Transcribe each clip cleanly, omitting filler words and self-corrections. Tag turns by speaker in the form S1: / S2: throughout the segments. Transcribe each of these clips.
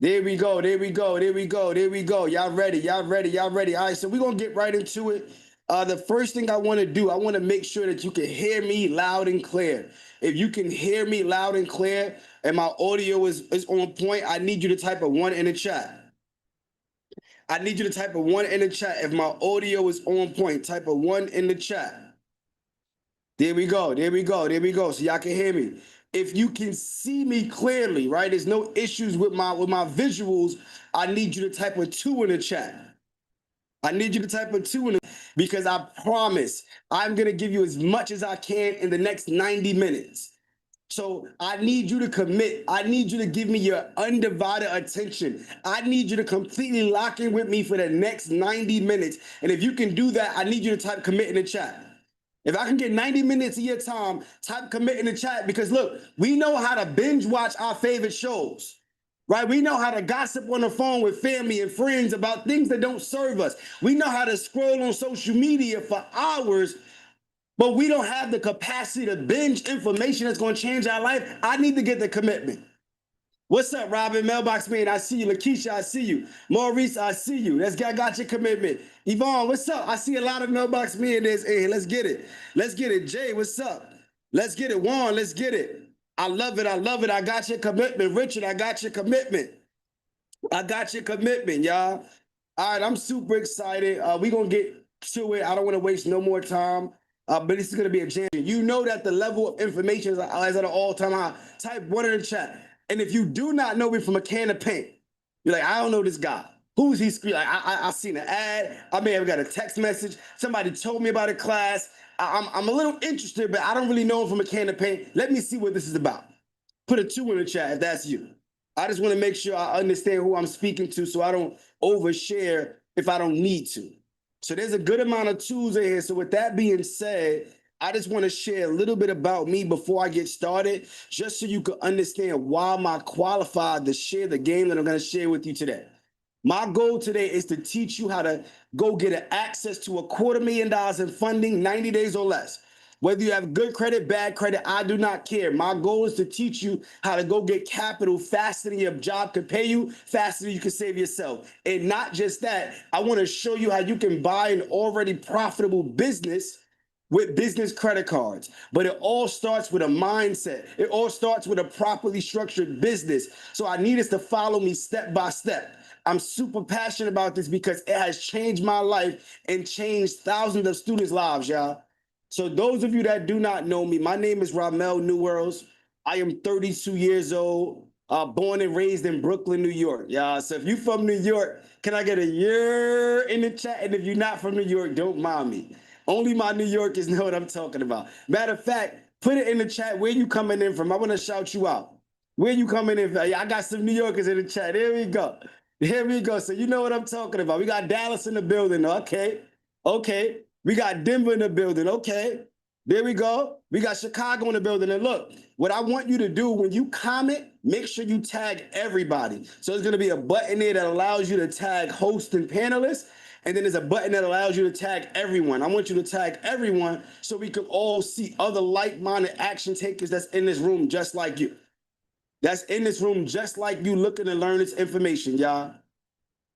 S1: There we go. There we go. There we go. There we go. Y'all ready? Y'all ready? Y'all ready? All right, so we're gonna get right into it. The first thing I want to do, I want to make sure that you can hear me loud and clear. If you can hear me loud and clear and my audio is on point, I need you to type a 1 in the chat. I need you to type a 1 in the chat. If my audio is on point, type a 1 in the chat. There we go. There we go. There we go. So y'all can hear me. If you can see me clearly, right? There's no issues with my visuals. I need you to type a 2 in the chat. I need you to type a 2 in the because I promise I'm gonna give you as much as I can in the next 90 minutes. So I need you to commit. I need you to give me your undivided attention. I need you to completely lock in with me for the next 90 minutes. And if you can do that, I need you to type commit in the chat. If I can get 90 minutes of your time, type commit in the chat because look, we know how to binge watch our favorite shows, right? We know how to gossip on the phone with family and friends about things that don't serve us. We know how to scroll on social media for hours, but we don't have the capacity to binge information that's going to change our life. I need to get the commitment. What's up, Robin? Mailbox man, I see you. Lakeisha, I see you. Maurice, I see you. Let's get, I got your commitment. Yvonne, what's up? I see a lot of mailbox millionaires in here. Let's get it. Let's get it. Jay, what's up? Let's get it. Juan, let's get it. I love it. I love it. I got your commitment. Richard, I got your commitment. I got your commitment, y'all. All right, I'm super excited. We're going to get to it. I don't want to waste no more time. But this is going to be a jam. You know that the level of information is at an all-time high. Type 1 in the chat. And if you do not know me from a can of paint, you're like, I don't know this guy. Who's he? Like, I seen an ad. I may have got a text message. Somebody told me about a class. I'm a little interested, but I don't really know him from a can of paint. Let me see what this is about. Put a 2 in the chat if that's you. I just want to make sure I understand who I'm speaking to so I don't overshare if I don't need to. So there's a good amount of 2s in here. So with that being said, I just want to share a little bit about me before I get started, just so you can understand why I'm qualified to share the game that I'm going to share with you today. My goal today is to teach you how to go get an access to $250,000 in funding, 90 days or less. Whether you have good credit, bad credit, I do not care. My goal is to teach you how to go get capital faster than your job could pay you, faster than you can save yourself. And not just that, I want to show you how you can buy an already profitable business with business credit cards. But it all starts with a mindset. It all starts with a properly structured business. So I need us to follow me step by step. I'm super passionate about this because it has changed my life and changed thousands of students' lives, y'all. So those of you that do not know me, my name is Ramel Newworlds. I am 32 years old, born and raised in Brooklyn, New York. Y'all. So if you're from New York, can I get a year in the chat? And if you're not from New York, don't mind me. Only my New Yorkers know what I'm talking about. Matter of fact, put it in the chat where you coming in from. I want to shout you out. Where you coming in from? I got some New Yorkers in the chat. Here we go. Here we go. So you know what I'm talking about. We got Dallas in the building. Okay. Okay. We got Denver in the building. Okay. There we go. We got Chicago in the building. And look, what I want you to do when you comment, make sure you tag everybody. So there's going to be a button there that allows you to tag host and panelists. And then there's a button that allows you to tag everyone. I want you to tag everyone so we can all see other like-minded action takers that's in this room just like you. That's in this room just like you looking to learn this information, y'all.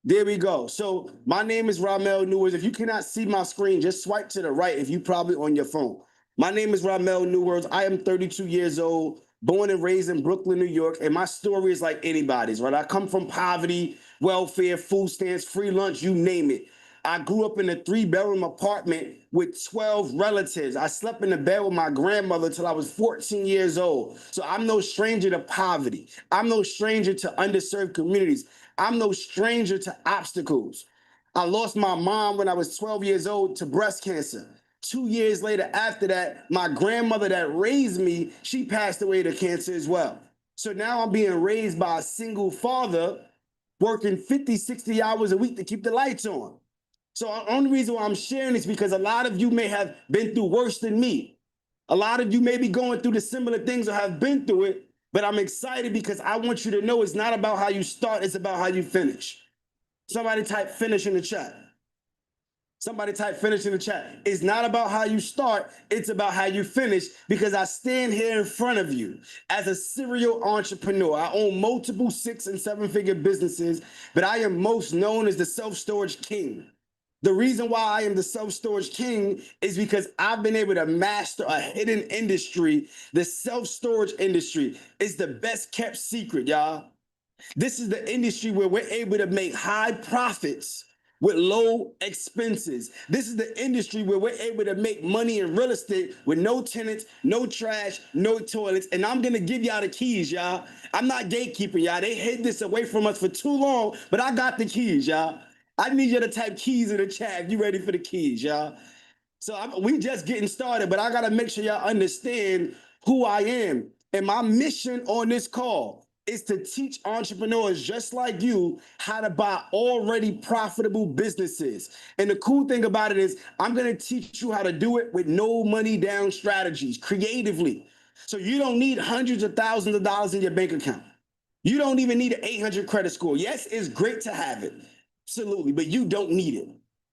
S1: There we go. So my name is Ramel Newworlds. If you cannot see my screen, just swipe to the right if you probably on your phone. My name is Ramel Newworlds. I am 32 years old, born and raised in Brooklyn, New York, and my story is like anybody's, right? I come from poverty, welfare, food stamps, free lunch, you name it. I grew up in a 3-bedroom apartment with 12 relatives. I slept in the bed with my grandmother till I was 14 years old. So I'm no stranger to poverty. I'm no stranger to underserved communities. I'm no stranger to obstacles. I lost my mom when I was 12 years old to breast cancer. 2 years later after that, my grandmother that raised me, she passed away to cancer as well. So now I'm being raised by a single father working 50, 60 hours a week to keep the lights on. So the only reason why I'm sharing this because a lot of you may have been through worse than me. A lot of you may be going through the similar things or have been through it, but I'm excited because I want you to know it's not about how you start, it's about how you finish. Somebody type finish in the chat. Somebody type finish in the chat. It's not about how you start, it's about how you finish, because I stand here in front of you as a serial entrepreneur. I own multiple 6- and 7-figure businesses, but I am most known as the self-storage king. The reason why I am the self-storage king is because I've been able to master a hidden industry. The self-storage industry is the best kept secret, y'all. This is the industry where we're able to make high profits with low expenses. This is the industry where we're able to make money in real estate with no tenants, no trash, no toilets. And I'm gonna give y'all the keys, y'all. I'm not gatekeeping, y'all. They hid this away from us for too long, but I got the keys, y'all. I need you to type keys in the chat if you ready for the keys, y'all. So we just getting started, but I gotta make sure y'all understand who I am. And my mission on this call is to teach entrepreneurs just like you how to buy already profitable businesses. And the cool thing about it is I'm gonna teach you how to do it with no money down strategies, creatively. So you don't need hundreds of thousands of dollars in your bank account. You don't even need an 800 credit score. Yes, it's great to have it, absolutely, but you don't need it.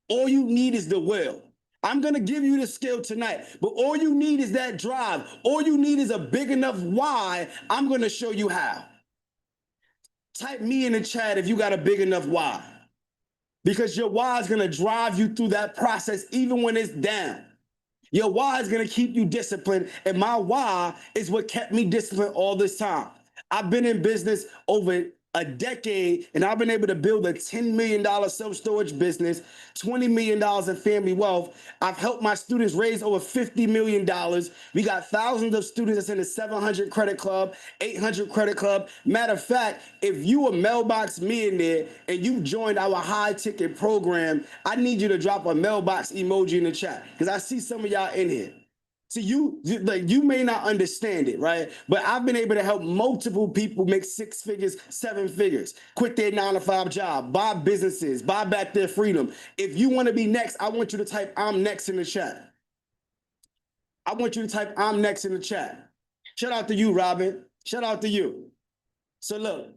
S1: All you need is the will. I'm gonna give you the skill tonight, but all you need is that drive. All you need is a big enough why. I'm gonna show you how. Type me in the chat if you got a big enough why, because your why is gonna drive you through that process even when it's down. Your why is gonna keep you disciplined, and my why is what kept me disciplined all this time. I've been in business over a decade, and I've been able to build a $10 million self-storage business, $20 million in family wealth. I've helped my students raise over $50 million. We got thousands of students that's in the 700 credit club, 800 credit club. Matter of fact, if you a mailbox millionaire and you joined our high ticket program, I need you to drop a mailbox emoji in the chat, because I see some of y'all in here. See, you may not understand it, right? But I've been able to help multiple people make 6 figures, 7 figures, quit their 9-to-5 job, buy businesses, buy back their freedom. If you want to be next, I want you to type "I'm next" in the chat. I want you to type "I'm next" in the chat. Shout out to you, Robin. Shout out to you. So look,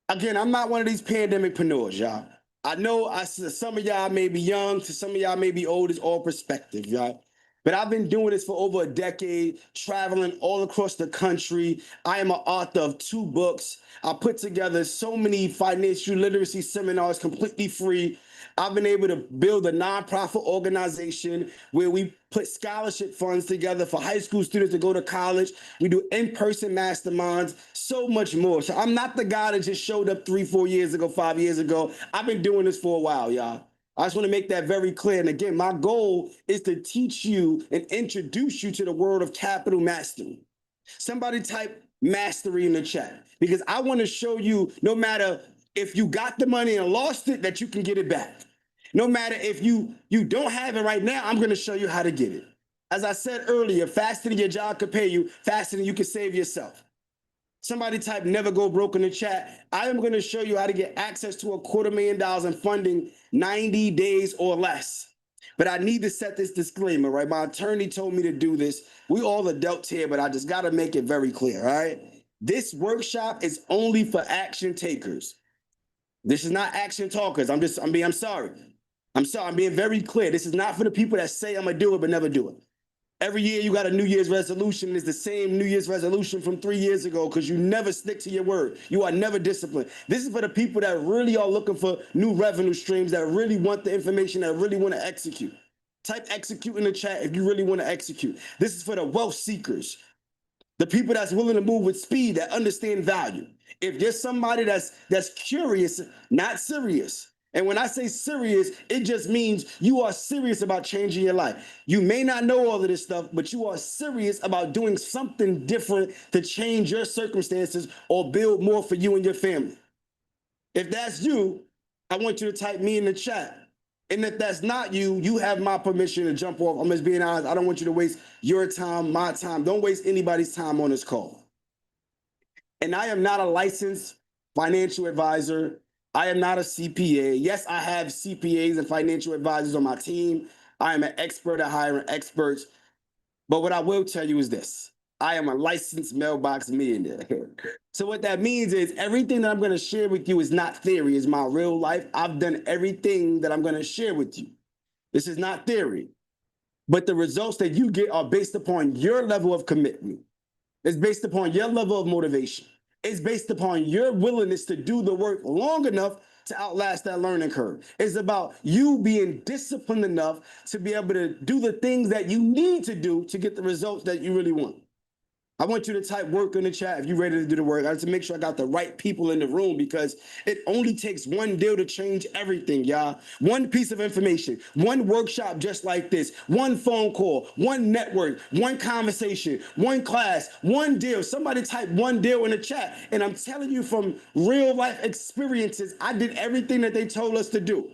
S1: again, I'm not one of these pandemicpreneurs, y'all. I know some of y'all may be young, to some of y'all may be old. It's all perspective, y'all. But I've been doing this for over a decade, traveling all across the country. I am an author of 2 books. I put together so many financial literacy seminars completely free. I've been able to build a nonprofit organization where we put scholarship funds together for high school students to go to college. We do in-person masterminds, so much more. So I'm not the guy that just showed up 3, 4 years ago, 5 years ago. I've been doing this for a while, y'all. I just want to make that very clear. And again, my goal is to teach you and introduce you to the world of capital mastery. Somebody type mastery in the chat, because I want to show you, no matter if you got the money and lost it, that you can get it back. No matter if you don't have it right now, I'm going to show you how to get it. As I said earlier, faster than your job could pay you, faster than you can save yourself. Somebody type "never go broke" in the chat. I am going to show you how to get access to $250,000 in funding 90 days or less. But I need to set this disclaimer, right? My attorney told me to do this. We all adults here, but I just got to make it very clear, all right? This workshop is only for action takers. This is not action talkers. I'm sorry. I'm being very clear. This is not for the people that say I'm going to do it, but never do it. Every year you got a New Year's resolution. It's the same New Year's resolution from 3 years ago, because you never stick to your word. You are never disciplined. This is for the people that really are looking for new revenue streams, that really want the information, that really want to execute. Type "execute" in the chat if you really want to execute. This is for the wealth seekers, the people that's willing to move with speed, that understand value. If there's somebody that's curious, not serious. And when I say serious, it just means you are serious about changing your life. You may not know all of this stuff, but you are serious about doing something different to change your circumstances or build more for you and your family. If that's you, I want you to type "me" in the chat. And if that's not you, you have my permission to jump off. I'm just being honest. I don't want you to waste your time, my time. Don't waste anybody's time on this call. And I am not a licensed financial advisor. I am not a CPA. Yes, I have CPAs and financial advisors on my team. I am an expert at hiring experts. But what I will tell you is this: I am a licensed mailbox millionaire. So what that means is everything that I'm going to share with you is not theory, it's my real life. I've done everything that I'm going to share with you. This is not theory. But the results that you get are based upon your level of commitment. It's based upon your level of motivation. It's based upon your willingness to do the work long enough to outlast that learning curve. It's about you being disciplined enough to be able to do the things that you need to do to get the results that you really want. I want you to type work in the chat if you're ready to do the work. I have to make sure I got the right people in the room because it only takes one deal to change everything, y'all. One piece of information, one workshop just like this, one phone call, one network, one conversation, one class, one deal. Somebody type one deal in the chat. And I'm telling you from real life experiences, I did everything that they told us to do.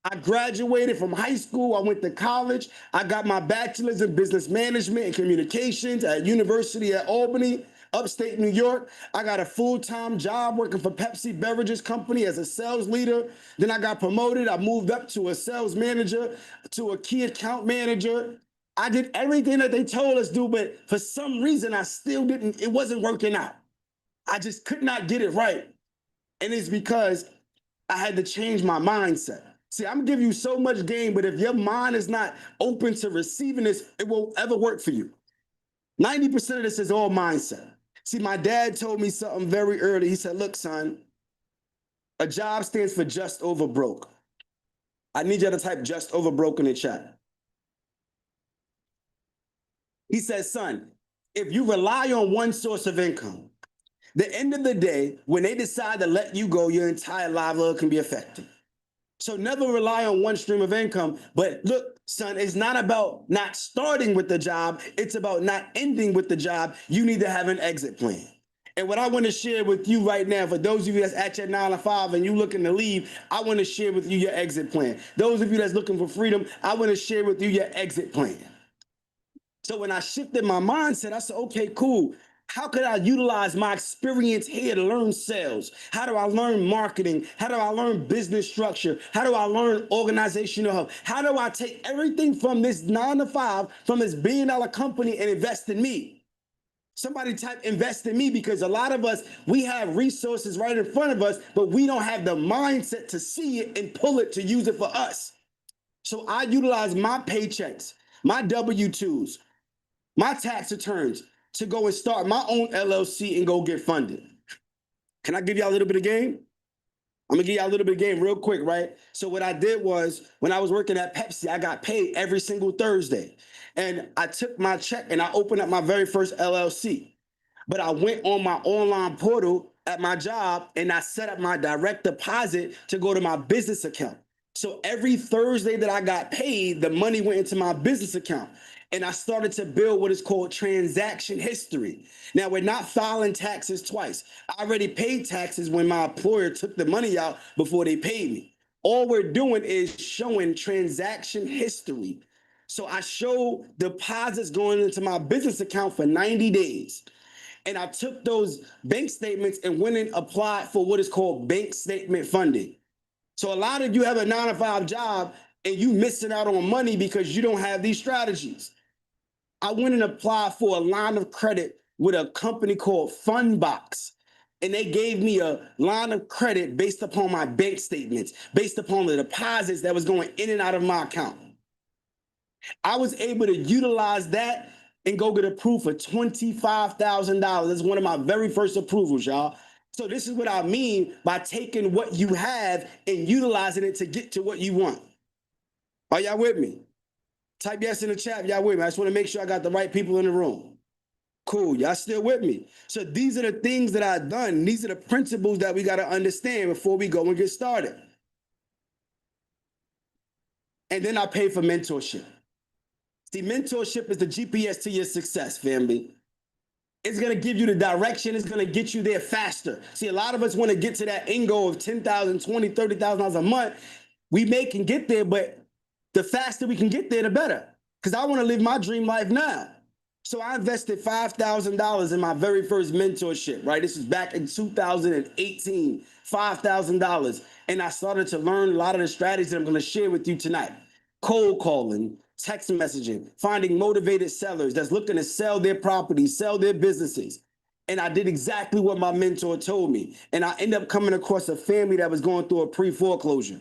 S1: I graduated from high school. I went to college. I got my bachelor's in business management and communications at University at Albany, upstate New York. I got a full-time job working for Pepsi Beverages Company as a sales leader. Then I got promoted. I moved up to a sales manager, to a key account manager. I did everything that they told us to do, but for some reason, I still didn't, it wasn't working out. I just could not get it right. And it's because I had to change my mindset. See, I'm giving you so much game, but if your mind is not open to receiving this, it won't ever work for you. 90% of this is all mindset. See, my dad told me something very early. He said, look, son, a job stands for just over broke. I need you to type just over broke in the chat. He says, son, if you rely on one source of income, the end of the day, when they decide to let you go, your entire livelihood can be affected. So never rely on one stream of income. But look, son, it's not about not starting with the job. It's about not ending with the job. You need to have an exit plan. And what I want to share with you right now, for those of you that's at your 9 to 5 and you looking to leave, I want to share with you your exit plan. Those of you that's looking for freedom, I want to share with you your exit plan. So when I shifted my mindset, I said, okay, cool. How could I utilize my experience here to learn sales? How do I learn marketing? How do I learn business structure? How do I learn organizational health? How do I take everything from this 9 to 5, from this $1 billion company and invest in me? Somebody type invest in me, because a lot of us, we have resources right in front of us, but we don't have the mindset to see it and pull it to use it for us. So I utilize my paychecks, my W-2s, my tax returns to go and start my own LLC and go get funded. Can I give y'all a little bit of game? I'm gonna give y'all a little bit of game real quick, right? So what I did was, when I was working at Pepsi, I got paid every single Thursday. And I took my check and I opened up my very first LLC. But I went on my online portal at my job and I set up my direct deposit to go to my business account. So every Thursday that I got paid, the money went into my business account. And I started to build what is called transaction history. Now, we're not filing taxes twice. I already paid taxes when my employer took the money out before they paid me. All we're doing is showing transaction history. So I show deposits going into my business account for 90 days. And I took those bank statements and went and applied for what is called bank statement funding. So a lot of you have a 9 to 5 job and you missing out on money because you don't have these strategies. I went and applied for a line of credit with a company called Fundbox. And they gave me a line of credit based upon my bank statements, based upon the deposits that was going in and out of my account. I was able to utilize that and go get approved for $25,000. That's one of my very first approvals, y'all. So this is what I mean by taking what you have and utilizing it to get to what you want. Are y'all with me? Type yes in the chat if y'all with me. I just want to make sure I got the right people in the room. Cool, y'all still with me? So these are the things that I've done. These are the principles that we got to understand before we go and get started. And then I pay for mentorship. See, mentorship is the GPS to your success, family. It's going to give you the direction. It's going to get you there faster. See, a lot of us want to get to that end goal of $10,000, $20,000, $30,000 a month. We can get there, but the faster we can get there, the better. Because I want to live my dream life now. So I invested $5,000 in my very first mentorship, right? This is back in 2018, $5,000. And I started to learn a lot of the strategies that I'm going to share with you tonight. Cold calling, text messaging, finding motivated sellers that's looking to sell their properties, sell their businesses. And I did exactly what my mentor told me. And I ended up coming across a family that was going through a pre-foreclosure.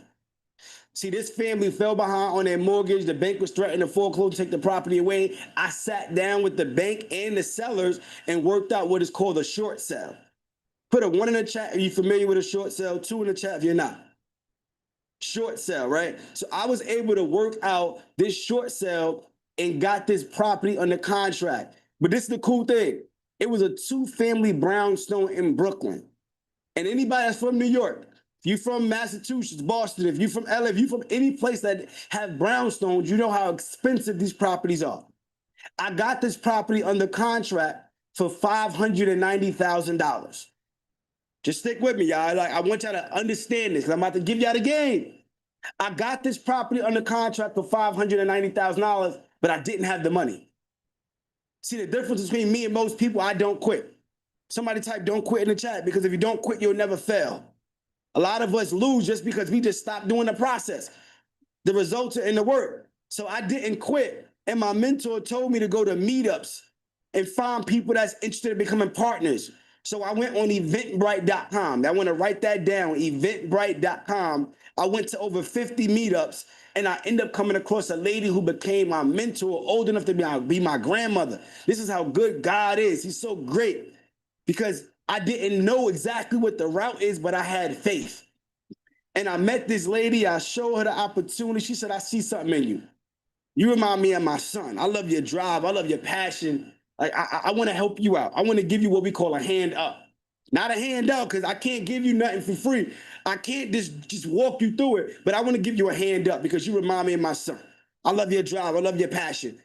S1: See, this family fell behind on their mortgage. The bank was threatening to foreclose, take the property away. I sat down with the bank and the sellers and worked out what is called a short sale. Put a 1 in the chat if you're familiar with a short sale, 2 in the chat if you're not. Short sale, right? So I was able to work out this short sale and got this property under contract. But this is the cool thing. It was a 2-family brownstone in Brooklyn. And anybody that's from New York, if you're from Massachusetts, Boston, if you're from LA, if you're from any place that have brownstones, you know how expensive these properties are. I got this property under contract for $590,000. Just stick with me, y'all. Like, I want y'all to understand this because I'm about to give y'all the game. I got this property under contract for $590,000, but I didn't have the money. See, the difference between me and most people, I don't quit. Somebody type "don't quit" in the chat, because if you don't quit, you'll never fail. A lot of us lose just because we just stop doing the process. The results are in the work. So I didn't quit. And my mentor told me to go to meetups and find people that's interested in becoming partners. So I went on eventbrite.com. I want to write that down, eventbrite.com. I went to over 50 meetups, and I ended up coming across a lady who became my mentor, old enough to be my grandmother. This is how good God is. He's so great, because I didn't know exactly what the route is, but I had faith. And I met this lady. I showed her the opportunity. She said, "I see something in you. You remind me of my son. I love your drive. I love your passion. Like, I want to help you out. I want to give you what we call a hand up." Not a hand out, because I can't give you nothing for free. I can't just walk you through it, but I want to give you a hand up because you remind me of my son. I love your drive. I love your passion.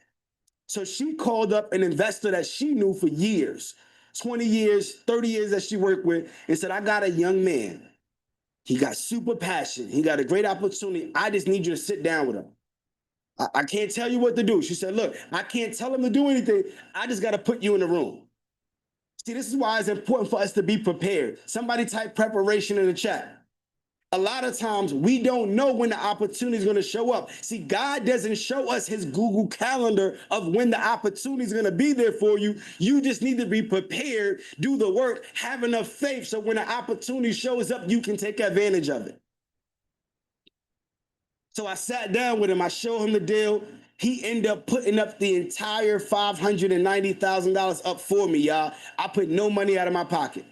S1: So she called up an investor that she knew for years, 20 years, 30 years that she worked with, and said, "I got a young man. He got super passion. He got a great opportunity. I just need you to sit down with him. I can't tell you what to do." She said, "Look, I can't tell him to do anything. I just got to put you in the room." See, this is why it's important for us to be prepared. Somebody type preparation in the chat. A lot of times we don't know when the opportunity is going to show up. See, God doesn't show us his Google Calendar of when the opportunity is going to be there for you. You just need to be prepared, do the work, have enough faith so when the opportunity shows up, you can take advantage of it. So I sat down with him. I showed him the deal. He ended up putting up the entire $590,000 up for me, y'all. I put no money out of my pocket.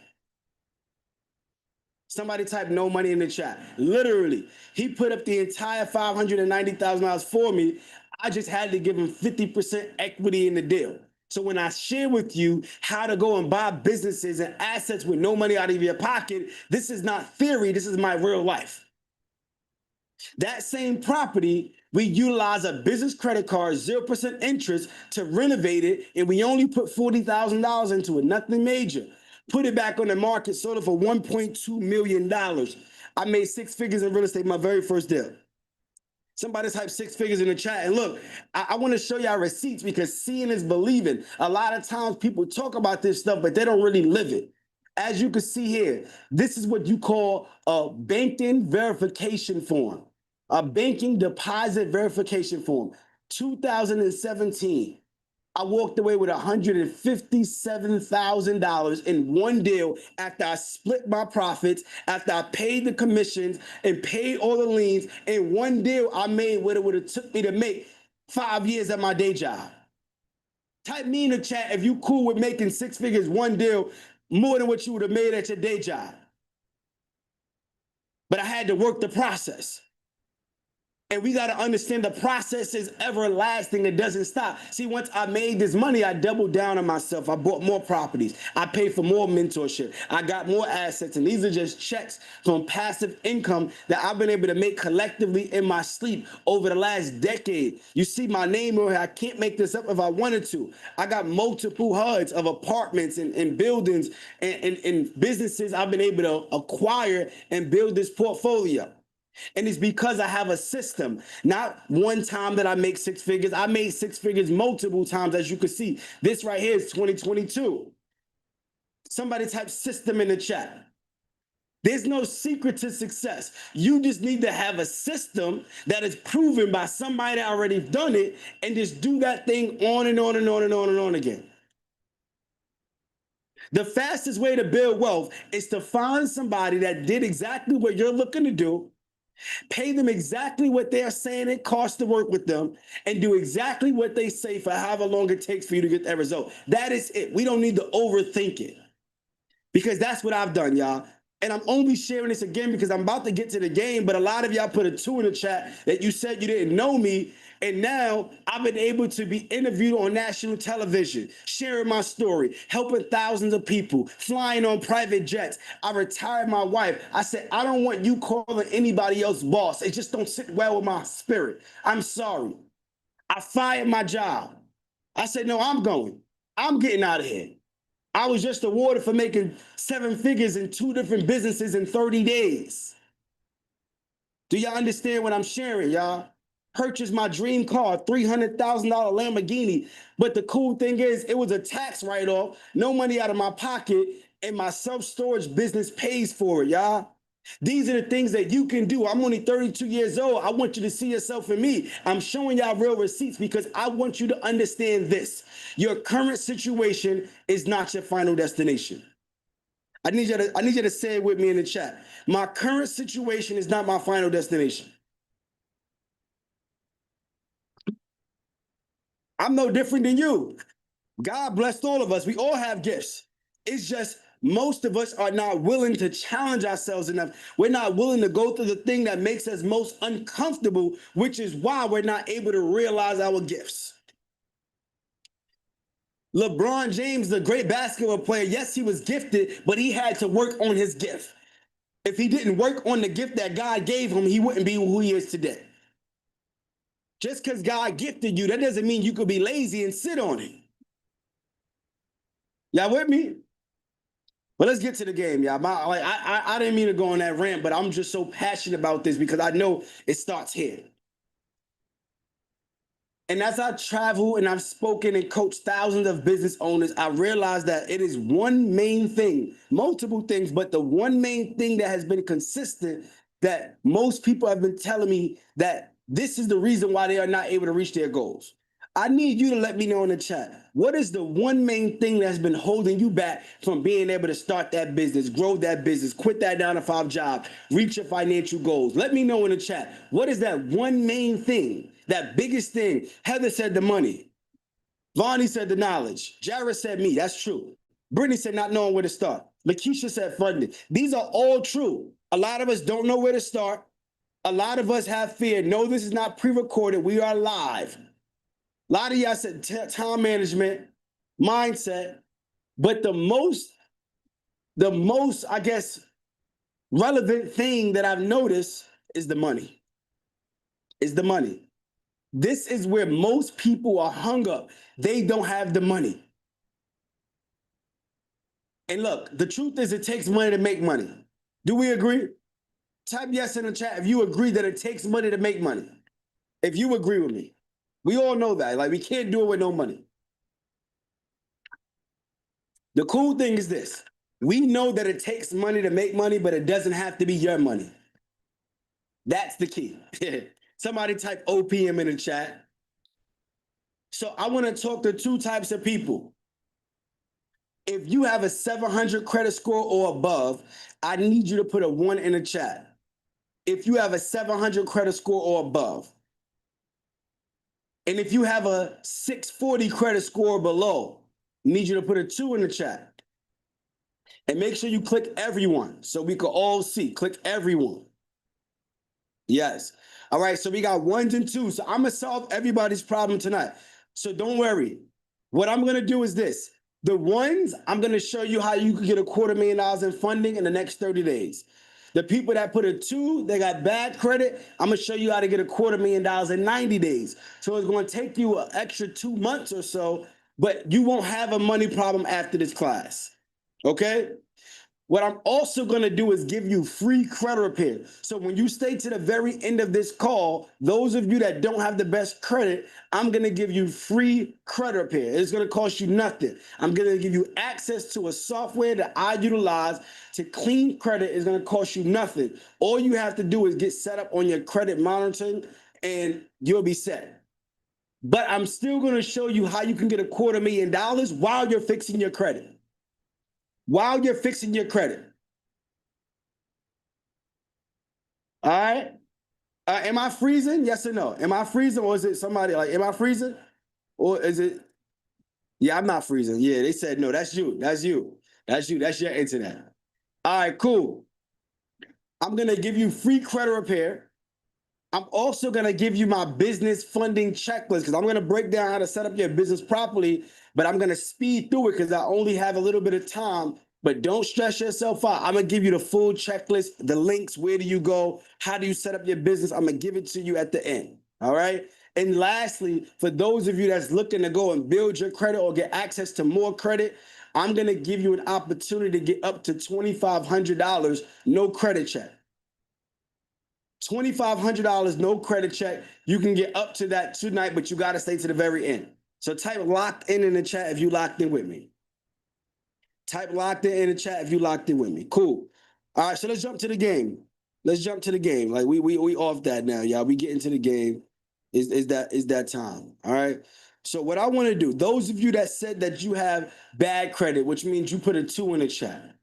S1: Somebody type "no money" in the chat. Literally, he put up the entire $590,000 for me. I just had to give him 50% equity in the deal. So when I share with you how to go and buy businesses and assets with no money out of your pocket, this is not theory. This is my real life. That same property, we utilize a business credit card, 0% interest, to renovate it, and we only put $40,000 into it, nothing major. Put it back on the market, sold it for $1.2 million. I made 6 figures in real estate my very first deal. Somebody type 6 figures in the chat. And look, I want to show y'all receipts, because seeing is believing. A lot of times people talk about this stuff, but they don't really live it. As you can see here, this is what you call a banking verification form. A banking deposit verification form. 2017, I walked away with $157,000 in one deal after I split my profits, after I paid the commissions and paid all the liens. In one deal, I made what it would have took me to make 5 years at my day job. Type me in the chat if you cool with making 6 figures one deal, more than what you would have made at your day job. But I had to work the process. And we got to understand the process is everlasting. It doesn't stop. See, once I made this money, I doubled down on myself. I bought more properties. I paid for more mentorship. I got more assets. And these are just checks from passive income that I've been able to make collectively in my sleep over the last decade. You see my name over here. I can't make this up if I wanted to. I got multiple HUDs of apartments and buildings and businesses I've been able to acquire and build this portfolio. And it's because I have a system. Not one time that I make 6 figures. I made 6 figures multiple times, as you can see. This right here is 2022. Somebody type system in the chat. There's no secret to success. You just need to have a system that is proven by somebody that already done it and just do that thing on and on and on and on and on again. The fastest way to build wealth is to find somebody that did exactly what you're looking to do, pay them exactly what they're saying it costs to work with them, and do exactly what they say for however long it takes for you to get that result. That is it. We don't need to overthink it, because that's what I've done, y'all. And I'm only sharing this again because I'm about to get to the game, but a lot of y'all put a 2 in the chat that you said you didn't know me. And now I've been able to be interviewed on national television, sharing my story, helping thousands of people, flying on private jets. I retired my wife. I said, I don't want you calling anybody else boss. It just don't sit well with my spirit. I'm sorry. I fired my job. I said, no, I'm going. I'm getting out of here. I was just awarded for making 7 figures in 2 different businesses in 30 days. Do y'all understand what I'm sharing, y'all? Purchased my dream car, $300,000 Lamborghini. But the cool thing is, it was a tax write-off, no money out of my pocket, and my self-storage business pays for it, y'all. These are the things that you can do. I'm only 32 years old. I want you to see yourself in me. I'm showing y'all real receipts because I want you to understand this. Your current situation is not your final destination. I need you to say it with me in the chat. My current situation is not my final destination. I'm no different than you. God blessed all of us. We all have gifts. It's just most of us are not willing to challenge ourselves enough. We're not willing to go through the thing that makes us most uncomfortable, which is why we're not able to realize our gifts. LeBron James, the great basketball player, yes, he was gifted, but he had to work on his gift. If he didn't work on the gift that God gave him, he wouldn't be who he is today. Just because God gifted you, that doesn't mean you could be lazy and sit on it. Y'all with me? But let's get to the game, y'all. I didn't mean to go on that rant, but I'm just so passionate about this because I know it starts here. And as I travel and I've spoken and coached thousands of business owners, I realized that it is one main thing, multiple things, but the one main thing that has been consistent that most people have been telling me that this is the reason why they are not able to reach their goals. I need you to let me know in the chat. What is the one main thing that's been holding you back from being able to start that business, grow that business, quit that 9-to-5 job, reach your financial goals? Let me know in the chat. What is that one main thing, that biggest thing? Heather said the money. Vonnie said the knowledge. Jared said me. That's true. Brittany said not knowing where to start. Lakeisha said funding. These are all true. A lot of us don't know where to start. A lot of us have fear. No, this is not pre-recorded. We are live. A lot of y'all said time management, mindset, but the most, I guess, relevant thing that I've noticed is the money. Is the money. This is where most people are hung up. They don't have the money. And look, the truth is it takes money to make money. Do we agree? Type yes in the chat if you agree that it takes money to make money. If you agree with me. We all know that. Like, we can't do it with no money. The cool thing is this. We know that it takes money to make money, but it doesn't have to be your money. That's the key. Somebody type OPM in the chat. So I want to talk to 2 types of people. If you have a 700 credit score or above, I need you to put a 1 in the chat. If you have a 700 credit score or above. And if you have a 640 credit score below, I need you to put a 2 in the chat. And make sure you click everyone so we can all see. Click everyone. Yes. All right, so we got 1s and 2s. So I'm going to solve everybody's problem tonight. So don't worry. What I'm going to do is this. The 1s, I'm going to show you how you can get $250,000 in funding in the next 30 days. The people that put a 2, they got bad credit. I'm going to show you how to get $250,000 in 90 days. So it's going to take you an extra 2 months or so, but you won't have a money problem after this class. Okay? What I'm also going to do is give you free credit repair. So when you stay to the very end of this call, those of you that don't have the best credit, I'm going to give you free credit repair. It's going to cost you nothing. I'm going to give you access to a software that I utilize to clean credit. Is going to cost you nothing. All you have to do is get set up on your credit monitoring and you'll be set. But I'm still going to show you how you can get $250,000 while you're fixing your credit. While you're fixing your credit. All right. Am I freezing? Yes or no? Am I freezing, or is it somebody like, am I freezing? Or is it? Yeah, I'm not freezing. Yeah, they said no. That's you. That's you. That's you. That's your internet. All right, cool. I'm going to give you free credit repair. I'm also going to give you my business funding checklist because I'm going to break down how to set up your business properly, but I'm going to speed through it because I only have a little bit of time. But don't stress yourself out. I'm going to give you the full checklist, the links, where do you go, how do you set up your business? I'm going to give it to you at the end. All right. And lastly, for those of you that's looking to go and build your credit or get access to more credit, I'm going to give you an opportunity to get up to $2,500, no credit check. $2,500, no credit check. You can get up to that tonight, but you got to stay to the very end. So type locked in the chat if you locked in with me. Type locked in the chat if you locked in with me. Cool. All right, so let's jump to the game. Let's jump to the game. Like we off that now, y'all. We get into the game. Is that time? All right. So what I want to do, those of you that said that you have bad credit, which means you put a 2 in the chat.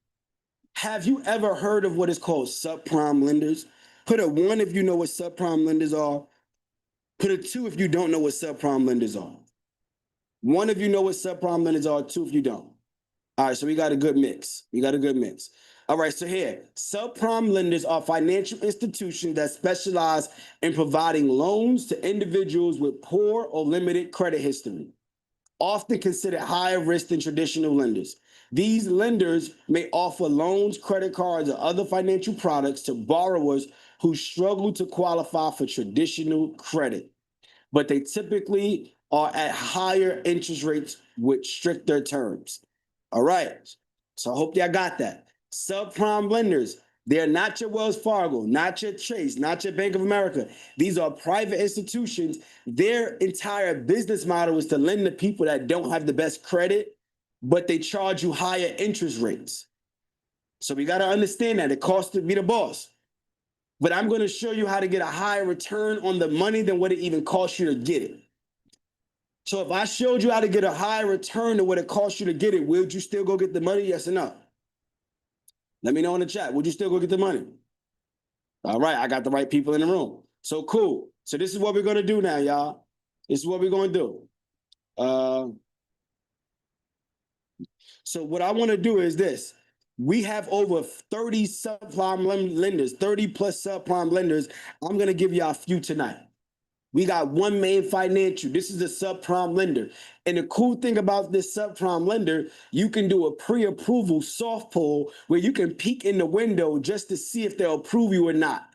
S1: Have you ever heard of what is called subprime lenders? Put a 1 if you know what subprime lenders are. Put a 2 if you don't know what subprime lenders are. 1 if you know what subprime lenders are, 2 if you don't. All right, so we got a good mix. We got a good mix. All right, so here, subprime lenders are financial institutions that specialize in providing loans to individuals with poor or limited credit history, often considered higher risk than traditional lenders. These lenders may offer loans, credit cards, or other financial products to borrowers who struggle to qualify for traditional credit, but they typically are at higher interest rates with stricter terms. All right, so I hope y'all got that. Subprime lenders, they're not your Wells Fargo, not your Chase, not your Bank of America. These are private institutions. Their entire business model is to lend to people that don't have the best credit, but they charge you higher interest rates. So we got to understand that it costs to be the boss. But I'm going to show you how to get a higher return on the money than what it even costs you to get it. So if I showed you how to get a higher return than what it costs you to get it, would you still go get the money? Yes or no? Let me know in the chat. Would you still go get the money? All right, I got the right people in the room. So cool. So this is what we're going to do now, y'all. This is what we're going to do. So what I want to do is this. We have over 30 subprime lenders, 30 plus subprime lenders. I'm going to give y'all a few tonight. We got One Main Financial. This is a subprime lender. And the cool thing about this subprime lender, you can do a pre-approval soft pull where you can peek in the window just to see if they'll approve you or not.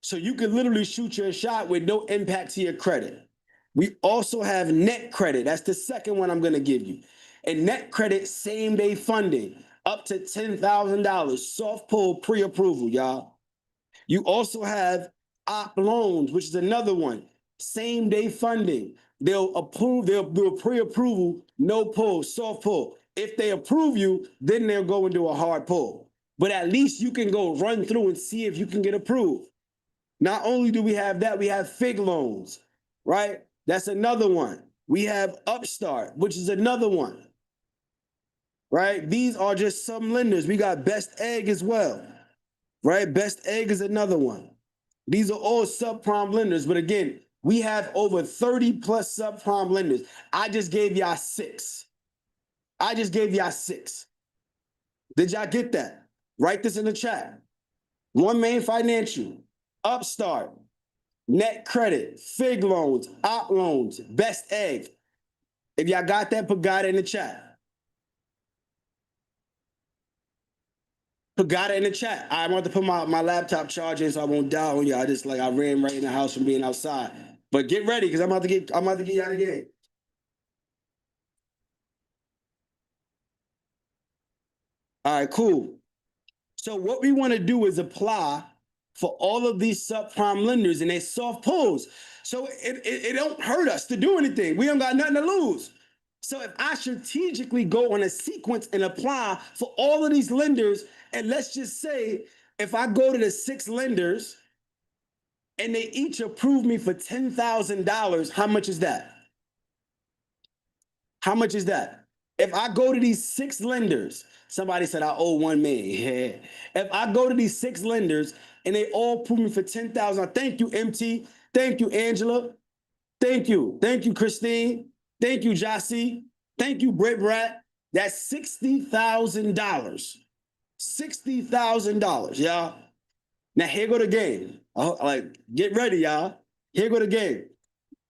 S1: So you can literally shoot your shot with no impact to your credit. We also have Net Credit. That's the second one I'm going to give you. And Net Credit, same day funding, up to $10,000, soft pull pre-approval, y'all. You also have Op Loans, which is another one, same day funding. They'll approve, they'll do a pre-approval, no pull, soft pull. If they approve you, then they'll go into a hard pull. But at least you can go run through and see if you can get approved. Not only do we have that, we have Fig Loans, right? That's another one. We have Upstart, which is another one, right? These are just some lenders. We got Best Egg as well, right? Best Egg is another one. These are all subprime lenders. But again, we have over 30 plus subprime lenders. I just gave y'all 6. I just gave y'all 6. Did y'all get that? Write this in the chat. One Main Financial, Upstart, Net Credit, Fig Loans, Op Loans, Best Egg. If y'all got that, put got it in the chat. Put got it in the chat. I want to put my laptop charging so I won't die on you. I ran right in the house from being outside. But get ready because I'm about to get y'all the game. All right, cool. So what we want to do is apply for all of these subprime lenders and they soft pulls. So it don't hurt us to do anything. We don't got nothing to lose. So if I strategically go on a sequence and apply for all of these lenders, and let's just say if I go to the 6 lenders and they each approve me for $10,000, how much is that? How much is that? If I go to these 6 lenders, somebody said I owe 1 million. If I go to these 6 lenders and they all approve me for 10,000, thank you, MT. Thank you, Angela. Thank you. Thank you, Christine. Thank you, Jossie. Thank you, Britt Brat. That's $60,000. $60,000, y'all. Now here go the game. Like, get ready, y'all. Here go the game.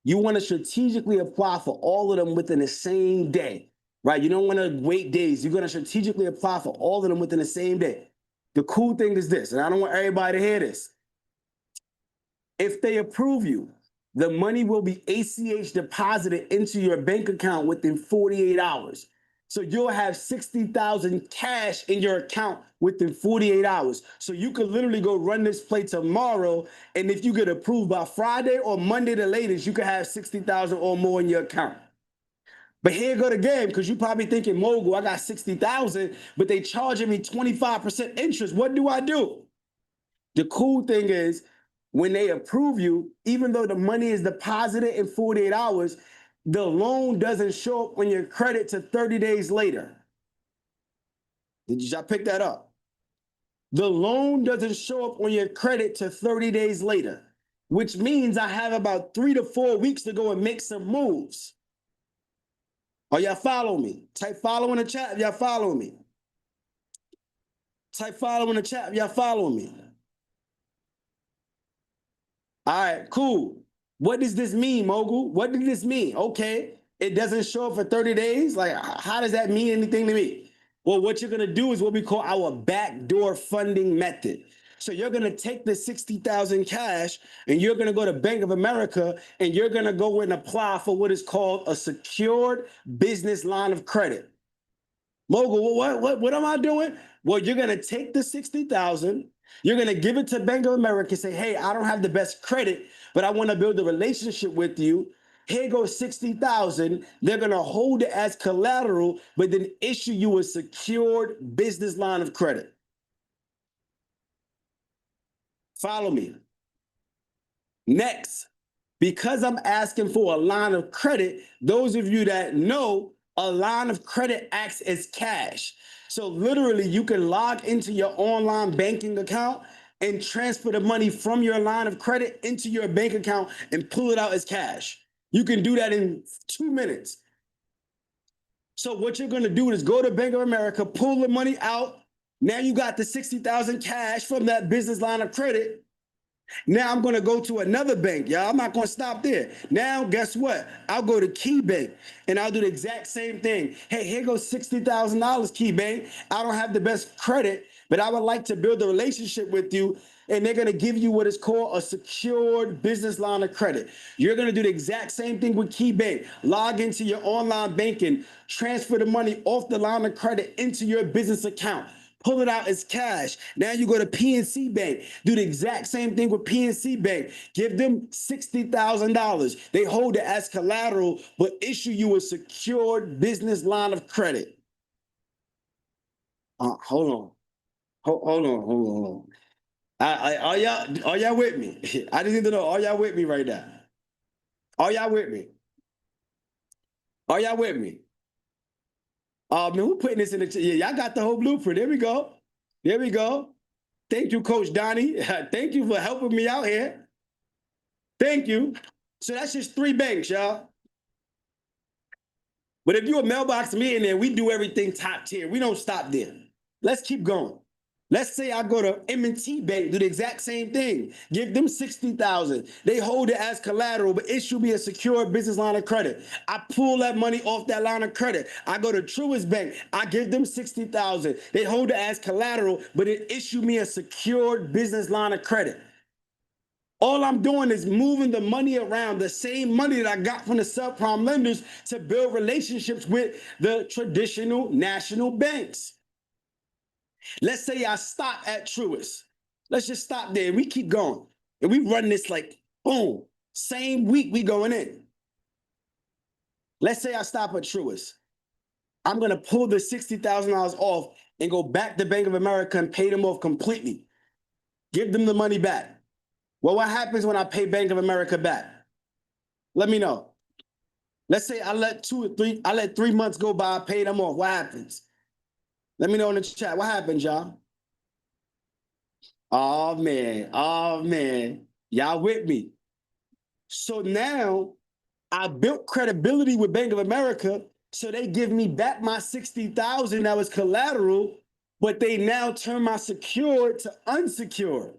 S1: You want to strategically apply for all of them within the same day, right? You don't want to wait days. You're going to strategically apply for all of them within the same day. The cool thing is this, and I don't want everybody to hear this. If they approve you, the money will be ACH deposited into your bank account within 48 hours. So you'll have 60,000 cash in your account within 48 hours. So you could literally go run this play tomorrow, and if you get approved by Friday or Monday the latest, you could have 60,000 or more in your account. But here go the game, because you probably thinking, Mogul, I got 60,000, but they charging me 25% interest. What do I do? The cool thing is, when they approve you, even though the money is deposited in 48 hours, the loan doesn't show up on your credit to 30 days later. Did y'all pick that up? The loan doesn't show up on your credit to 30 days later, which means I have about 3 to 4 weeks to go and make some moves. Are y'all following me? Type follow in the chat if y'all following me. Type follow in the chat if y'all following me. All right, cool. What does this mean, Mogul? What did this mean? Okay, it doesn't show up for 30 days. Like, how does that mean anything to me? Well, what you're gonna do is what we call our backdoor funding method. So you're gonna take the 60,000 cash and you're gonna go to Bank of America and you're gonna go and apply for what is called a secured business line of credit. Mogul, what am I doing? Well, you're gonna take the 60,000, you're gonna give it to Bank of America and say, hey, I don't have the best credit, but I want to build a relationship with you. Here goes 60,000. They're gonna hold it as collateral, but then issue you a secured business line of credit. Follow me. Next, because I'm asking for a line of credit, those of you that know, a line of credit acts as cash. So literally you can log into your online banking account and transfer the money from your line of credit into your bank account and pull it out as cash. You can do that in 2 minutes. So what you're gonna do is go to Bank of America, pull the money out. Now you got the 60,000 cash from that business line of credit. Now I'm going to go to another bank, y'all. I'm not going to stop there. Now, guess what? I'll go to Key Bank and I'll do the exact same thing. Hey, here goes $60,000, Key Bank. I don't have the best credit, but I would like to build a relationship with you. And they're going to give you what is called a secured business line of credit. You're going to do the exact same thing with Key Bank. Log into your online banking, transfer the money off the line of credit into your business account. Pull it out as cash. Now you go to PNC Bank. Do the exact same thing with PNC Bank. Give them $60,000. They hold it as collateral, but issue you a secured business line of credit. Hold on. Hold on. Are y'all with me? I just need to know, are y'all with me right now? Are y'all with me? Are y'all with me? Man, who putting this in the chat? Yeah, y'all got the whole blueprint. There we go. There we go. Thank you, Coach Donnie. Thank you for helping me out here. Thank you. So that's just 3 banks, y'all. But if you're a mailbox millionaire, we do everything top tier. We don't stop there. Let's keep going. Let's say I go to M&T Bank, do the exact same thing. Give them 60,000. They hold it as collateral, but issue me a secure business line of credit. I pull that money off that line of credit. I go to Truist Bank. I give them 60,000. They hold it as collateral, but it issue me a secured business line of credit. All I'm doing is moving the money around, the same money that I got from the subprime lenders, to build relationships with the traditional national banks. Let's say I stop at Truist. Let's just stop there. We keep going. And we run this like, boom, same week we going in. Let's say I stop at Truist. I'm going to pull the $60,000 off and go back to Bank of America and pay them off completely. Give them the money back. Well, what happens when I pay Bank of America back? Let me know. Let's say I let 3 months go by, I pay them off. What happens? Let me know in the chat. What happens, y'all? Oh man. Y'all with me. So now I built credibility with Bank of America. So they give me back my 60,000 that was collateral, but they now turn my secured to unsecured.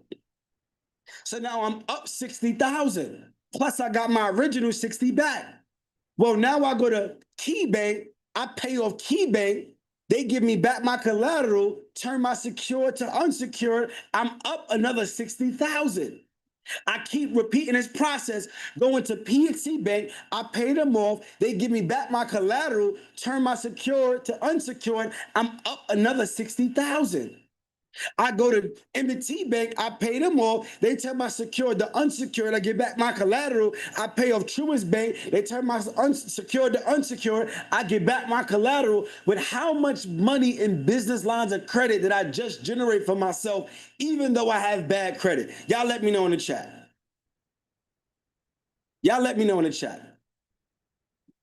S1: So now I'm up 60,000. Plus I got my original 60 back. Well, now I go to KeyBank, I pay off KeyBank, they give me back my collateral, turn my secured to unsecured, I'm up another 60,000. I keep repeating this process, going to PNC Bank, I pay them off, they give me back my collateral, turn my secured to unsecured, I'm up another 60,000. I go to M&T Bank, I pay them off, they turn my secured to unsecured, I get back my collateral, I pay off Truist Bank, they turn my secured to unsecured, I get back my collateral. With how much money in business lines of credit did I just generate for myself, even though I have bad credit? Y'all let me know in the chat. Y'all let me know in the chat.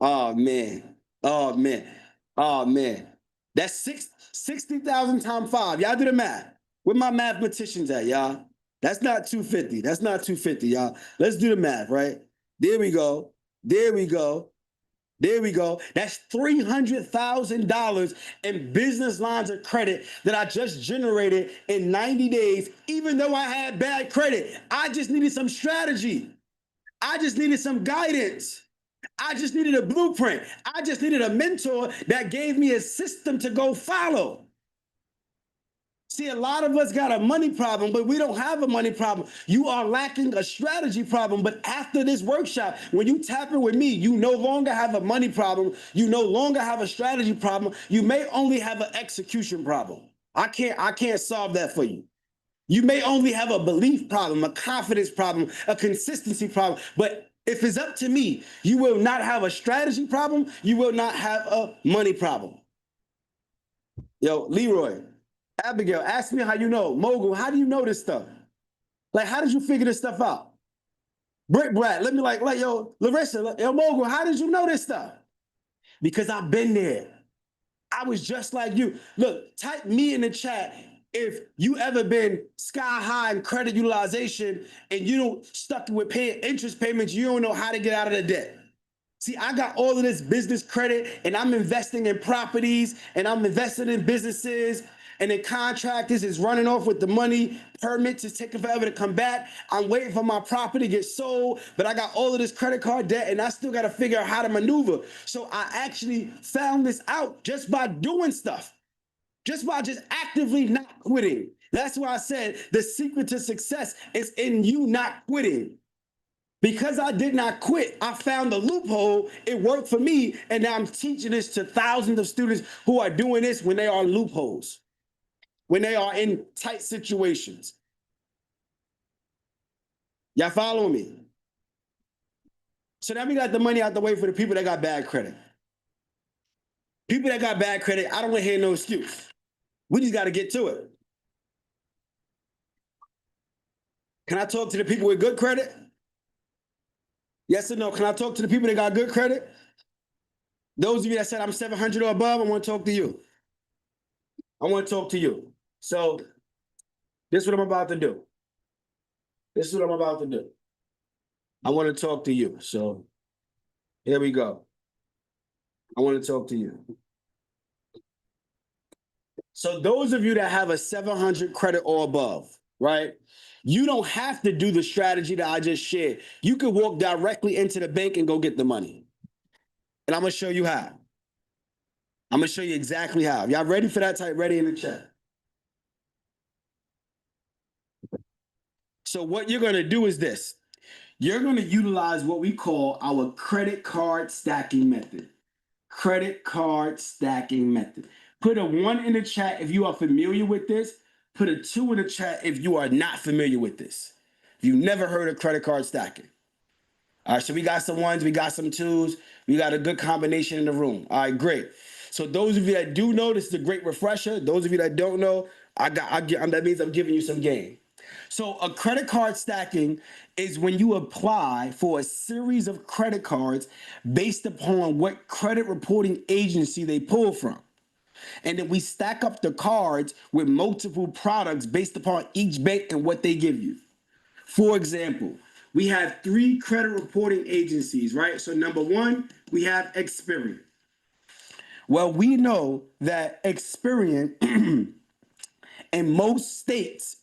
S1: Oh man, oh man, oh man. That's 60,000 times 5. Y'all do the math. Where my mathematicians at, y'all? That's not 250. That's not 250, y'all. Let's do the math, right? There we go. There we go. There we go. That's $300,000 in business lines of credit that I just generated in 90 days, even though I had bad credit. I just needed some strategy. I just needed some guidance. I just needed a blueprint. I just needed a mentor that gave me a system to go follow. See, a lot of us got a money problem, but we don't have a money problem. You are lacking a strategy problem. But after this workshop, when you tap in with me, you no longer have a money problem. You no longer have a strategy problem. You may only have an execution problem. I can't solve that for you. You may only have a belief problem, a confidence problem, a consistency problem. But if it's up to me, you will not have a strategy problem. You will not have a money problem. Yo, Leroy, Abigail, ask me how you know. Mogul, how do you know this stuff? Like, how did you figure this stuff out? Brick Brad, let me yo, Larissa, yo, Mogul, how did you know this stuff? Because I've been there. I was just like you. Look, type me in the chat if you ever been sky high in credit utilization and you don't stuck with paying interest payments, you don't know how to get out of the debt. See, I got all of this business credit and I'm investing in properties and I'm investing in businesses and then contractors is running off with the money. Permits is taking forever to come back. I'm waiting for my property to get sold, but I got all of this credit card debt and I still got to figure out how to maneuver. So I actually found this out just by doing stuff, just by actively not quitting. That's why I said the secret to success is in you not quitting. Because I did not quit, I found a loophole. It worked for me. And now I'm teaching this to thousands of students who are doing this when they are loopholes, when they are in tight situations. Y'all following me? So now we got the money out the way for the people that got bad credit. People that got bad credit, I don't want to hear no excuse. We just got to get to it. Can I talk to the people with good credit? Yes or no? Can I talk to the people that got good credit? Those of you that said I'm 700 or above, I want to talk to you. I want to talk to you. So this is what I'm about to do. This is what I'm about to do. I want to talk to you. So here we go. I want to talk to you. So those of you that have a 700 credit or above, right? You don't have to do the strategy that I just shared. You can walk directly into the bank and go get the money. And I'm going to show you how. I'm going to show you exactly how. Y'all ready for that? Type ready in the chat. So what you're going to do is this. You're going to utilize what we call our credit card stacking method. Credit card stacking method. Put a 1 in the chat if you are familiar with this. Put a 2 in the chat if you are not familiar with this. If you've never heard of credit card stacking. All right, so we got some 1s, we got some 2s, we got a good combination in the room. All right, great. So those of you that do know, this is a great refresher. Those of you that don't know, that means I'm giving you some game. So a credit card stacking is when you apply for a series of credit cards based upon what credit reporting agency they pull from. And then we stack up the cards with multiple products based upon each bank and what they give you. For example, we have 3 credit reporting agencies, right? So number 1, we have Experian. Well, we know that Experian in most states,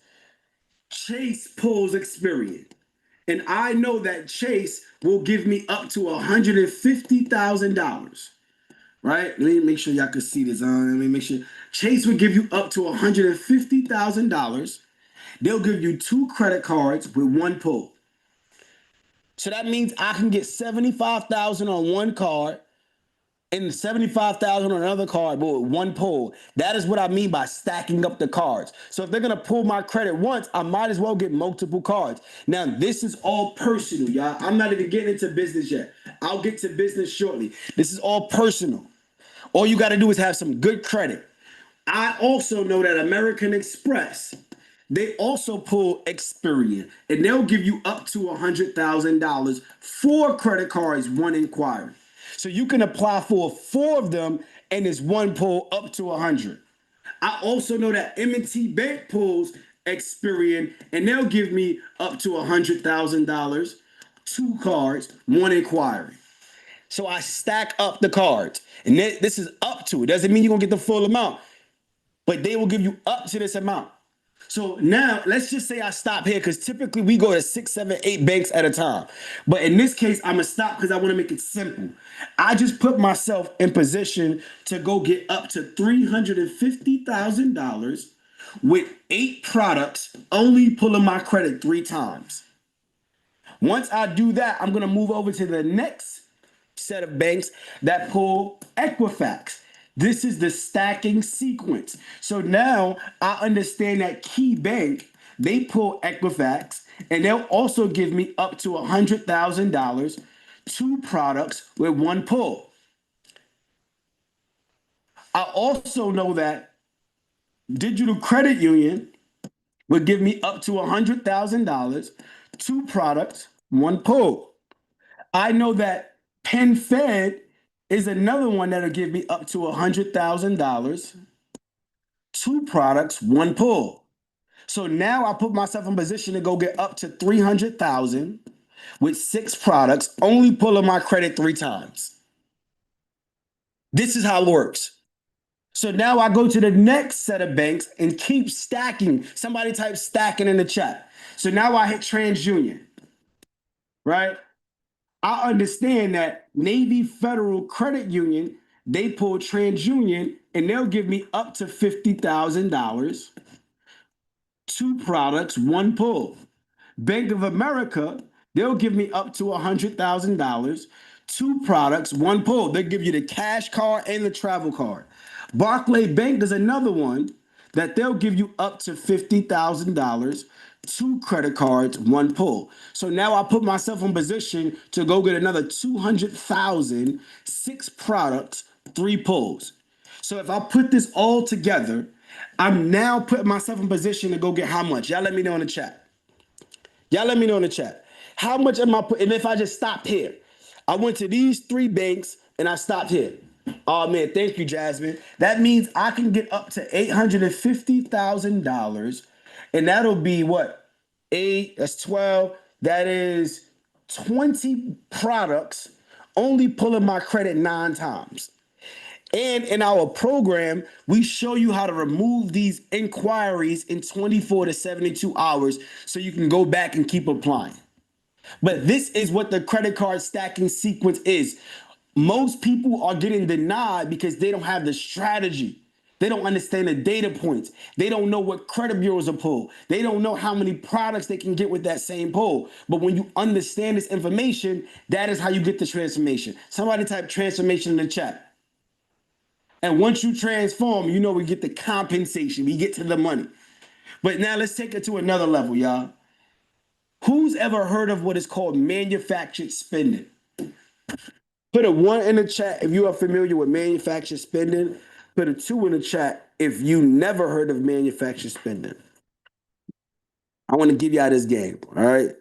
S1: Chase pulls Experian. And I know that Chase will give me up to $150,000. Right? Let me make sure y'all can see this. Let me make sure. Chase will give you up to $150,000. They'll give you 2 credit cards with 1 pull. So that means I can get $75,000 on one card and $75,000 on another card, but with 1 pull. That is what I mean by stacking up the cards. So if they're gonna pull my credit once, I might as well get multiple cards. Now, this is all personal, y'all. I'm not even getting into business yet. I'll get to business shortly. This is all personal. All you got to do is have some good credit. I also know that American Express, they also pull Experian, and they'll give you up to $100,000 for credit cards, 1 inquiry. So you can apply for 4 of them, and it's 1 pull up to 100. I also know that M&T Bank pulls Experian, and they'll give me up to $100,000, 2 cards, 1 inquiry. So I stack up the cards. And this is up to. It doesn't mean you're going to get the full amount, but they will give you up to this amount. So now let's just say I stop here because typically we go to 6, 7, 8 banks at a time. But in this case, I'm going to stop because I want to make it simple. I just put myself in position to go get up to $350,000 with 8 products, only pulling my credit 3 times. Once I do that, I'm going to move over to the next set of banks that pull Equifax. This is the stacking sequence. So now I understand that Key Bank, they pull Equifax, and they'll also give me up to $100,000, 2 products with 1 pull. I also know that Digital Credit Union would give me up to $100,000, 2 products, 1 pull. I know that PenFed is another one that'll give me up to $100,000, 2 products, 1 pull. So now I put myself in position to go get up to $300,000 with 6 products, only pulling my credit 3 times. This is how it works. So now I go to the next set of banks and keep stacking. Somebody type stacking in the chat. So now I hit TransUnion, right? I understand that Navy Federal Credit Union, they pull TransUnion, and they'll give me up to $50,000, 2 products, 1 pull. Bank of America, they'll give me up to $100,000, 2 products, 1 pull. They'll give you the cash card and the travel card. Barclay Bank is another one that they'll give you up to $50,000, 2 credit cards, 1 pull. So now I put myself in position to go get another 200,000, 6 products, 3 pulls. So if I put this all together, I'm now putting myself in position to go get how much? Y'all let me know in the chat. Y'all let me know in the chat. How much am I putting? And if I just stopped here, I went to these 3 banks and I stopped here. Oh man, thank you, Jasmine. That means I can get up to $850,000, and that'll be what? 8, that's 12. That is 20 products, only pulling my credit 9 times. And in our program, we show you how to remove these inquiries in 24 to 72 hours so you can go back and keep applying. But this is what the credit card stacking sequence is. Most people are getting denied because they don't have the strategy. They don't understand the data points. They don't know what credit bureaus are pulled. They don't know how many products they can get with that same pull. But when you understand this information, that is how you get the transformation. Somebody type transformation in the chat. And once you transform, you know we get the compensation, we get to the money. But now let's take it to another level, y'all. Who's ever heard of what is called manufactured spending? Put a one in the chat if you are familiar with manufactured spending. Put a two in the chat if you never heard of manufactured spending. I want to give y'all this game. All right.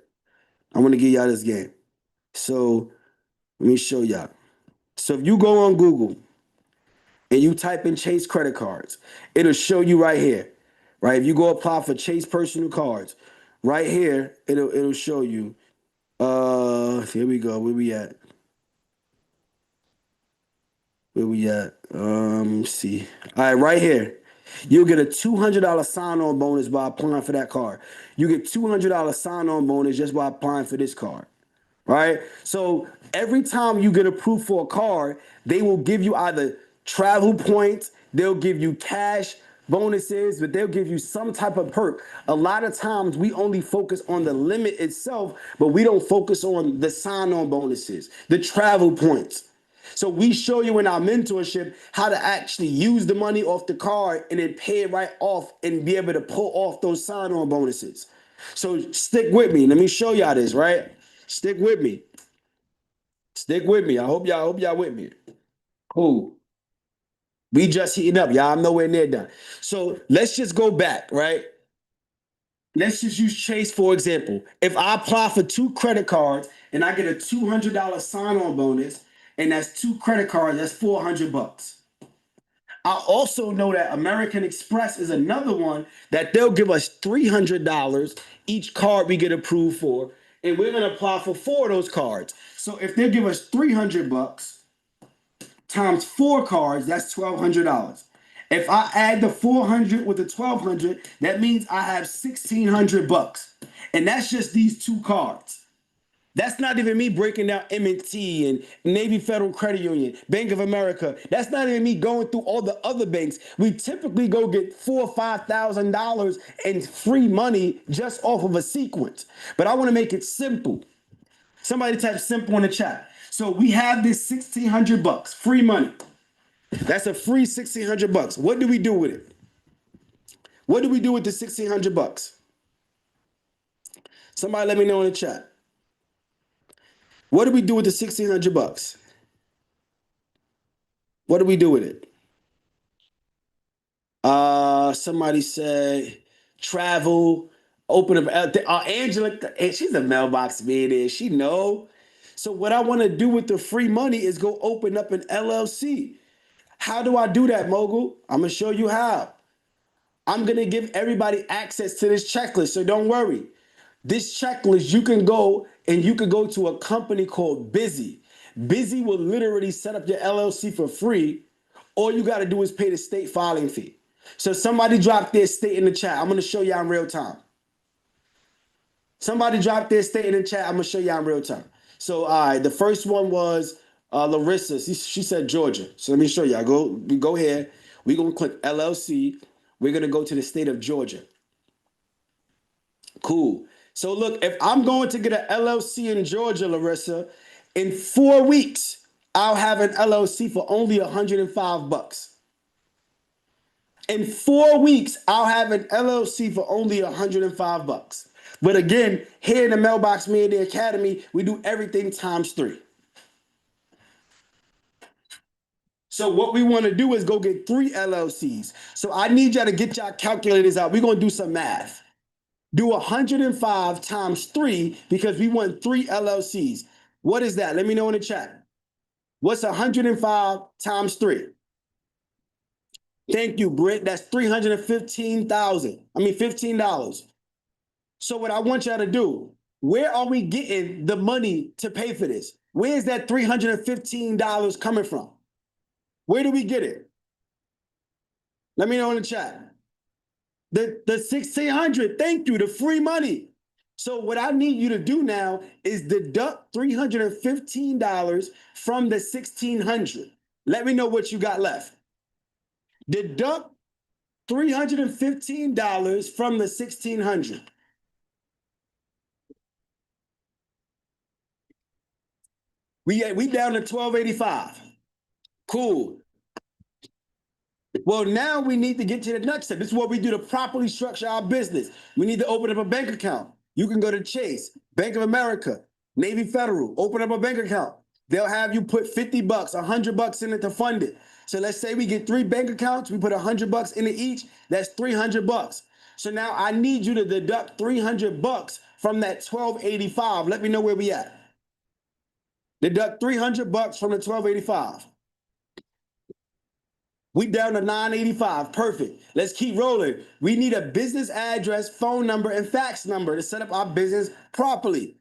S1: I want to give y'all this game. So let me show y'all. So if you go on Google and you type in Chase credit cards, it'll show you right here. Right. If you go apply for Chase personal cards, right here, it'll show you. Here we go. Where we at? Where we at? Let's see. All right, right here. You'll get a $200 sign-on bonus by applying for that card. You get $200 sign-on bonus just by applying for this card. Right? So every time you get approved for a card, they will give you either travel points, they'll give you cash bonuses, but they'll give you some type of perk. A lot of times we only focus on the limit itself, but we don't focus on the sign-on bonuses, the travel points. So we show you in our mentorship how to actually use the money off the card and then pay it right off and be able to pull off those sign-on bonuses. So stick with me. Let me show y'all this, right? Stick with me. Stick with me. I hope y'all with me. Cool. We just heating up, y'all. I'm nowhere near done. So let's just go back, right? Let's just use Chase for example. If I apply for two credit cards and I get a $200 sign-on bonus, and that's two credit cards, that's 400 bucks. I also know that American Express is another one that they'll give us $300 each card we get approved for, and we're gonna apply for four of those cards. So if they give us 300 bucks times four cards, that's $1,200. If I add the 400 with the 1,200, that means I have 1,600 bucks, and that's just these two cards. That's not even me breaking down M&T and Navy Federal Credit Union, Bank of America. That's not even me going through all the other banks. We typically go get $4,000 or $5,000 in free money just off of a sequence. But I want to make it simple. Somebody type simple in the chat. So we have this 1,600 bucks free money. That's a free 1,600 bucks. What do we do with it? What do we do with the 1,600 bucks? Somebody let me know in the chat. What do we do with the 1,600 bucks? What do we do with it? Somebody said travel, open up. Angela, she's a mailbox millionaire. She know. So what I want to do with the free money is go open up an LLC. How do I do that, Mogul? I'm gonna show you how. I'm gonna give everybody access to this checklist, so don't worry. This checklist, you can go and you can go to a company called Busy. Busy will literally set up your LLC for free. All you got to do is pay the state filing fee. So somebody dropped their state in the chat. I'm going to show y'all in real time. Somebody dropped their state in the chat. I'm going to show y'all in real time. So, all right, the first one was Larissa. She said Georgia. So let me show y'all. We go here. We're going to click LLC. We're going to go to the state of Georgia. Cool. So look, if I'm going to get an LLC in Georgia, Larissa, in 4 weeks, I'll have an LLC for only 105 bucks. In 4 weeks, I'll have an LLC for only 105 bucks. But again, here in the Mailbox Media Academy, we do everything times three. So what we want to do is go get 3 LLCs. So I need y'all to get y'all calculators out. We're going to do some math. Do 105 times 3 because we want 3 LLCs. What is that? Let me know in the chat. What's 105 times 3? Thank you, Britt. That's 315,000. I mean, $15. So what I want y'all to do, where are we getting the money to pay for this? Where is that $315 coming from? Where do we get it? Let me know in the chat. The 1,600, thank you, the free money. So what I need you to do now is deduct $315 from the 1,600. Let me know what you got left. Deduct $315 from the 1,600. We down to 1,285. Cool. Well, now we need to get to the next step. This is what we do to properly structure our business. We need to open up a bank account. You can go to Chase, Bank of America, Navy Federal, open up a bank account. They'll have you put 50 bucks, 100 bucks in it to fund it. So let's say we get 3 bank accounts, we put 100 bucks into each, that's 300 bucks. So now I need you to deduct 300 bucks from that 1285. Let me know where we at. Deduct 300 bucks from the 1285. We down to 985. Perfect. Let's keep rolling. We need a business address, phone number, and fax number to set up our business properly.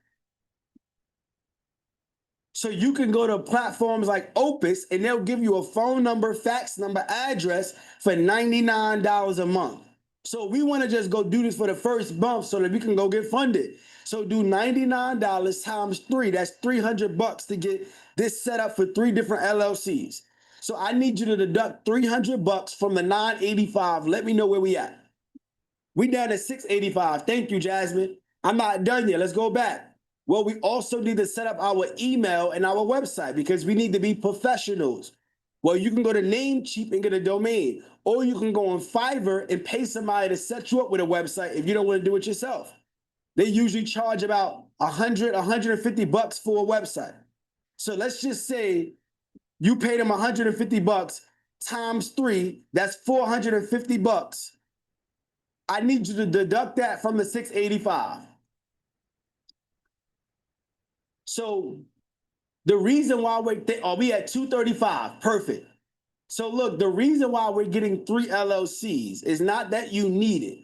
S1: So you can go to platforms like Opus and they'll give you a phone number, fax number, address for $99 a month. So we want to just go do this for the first month so that we can go get funded. So do $99 times 3. That's 300 bucks to get this set up for 3 different LLCs. So I need you to deduct 300 bucks from the 985. Let me know where we at. We down to 685. Thank you, Jasmine. I'm not done yet. Let's go back. Well, we also need to set up our email and our website because we need to be professionals. Well, you can go to Namecheap and get a domain, or you can go on Fiverr and pay somebody to set you up with a website if you don't want to do it yourself. They usually charge about 100, 150 bucks for a website. So let's just say you paid them 150 bucks times 3, that's 450 bucks. I need you to deduct that from the 685. So the reason why we at 235, perfect. So look, the reason why we're getting 3 LLCs is not that you need it.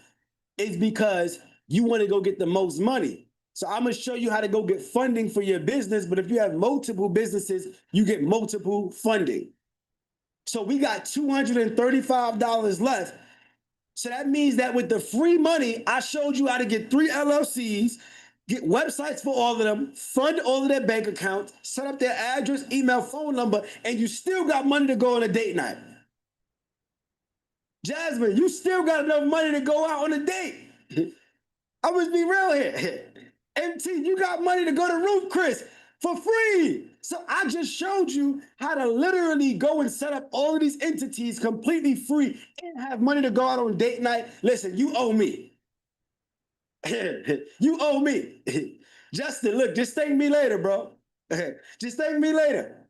S1: It's because you want to go get the most money. So I'm going to show you how to go get funding for your business. But if you have multiple businesses, you get multiple funding. So we got $235 left. So that means that with the free money, I showed you how to get 3 LLCs, get websites for all of them, fund all of their bank accounts, set up their address, email, phone number, and you still got money to go on a date night. Jasmine, you still got enough money to go out on a date. I must be real here. MT, you got money to go to Ruth Chris for free. So I just showed you how to literally go and set up all of these entities completely free and have money to go out on date night. Listen, you owe me. You owe me. Justin, look, just thank me later, bro. Just thank me later.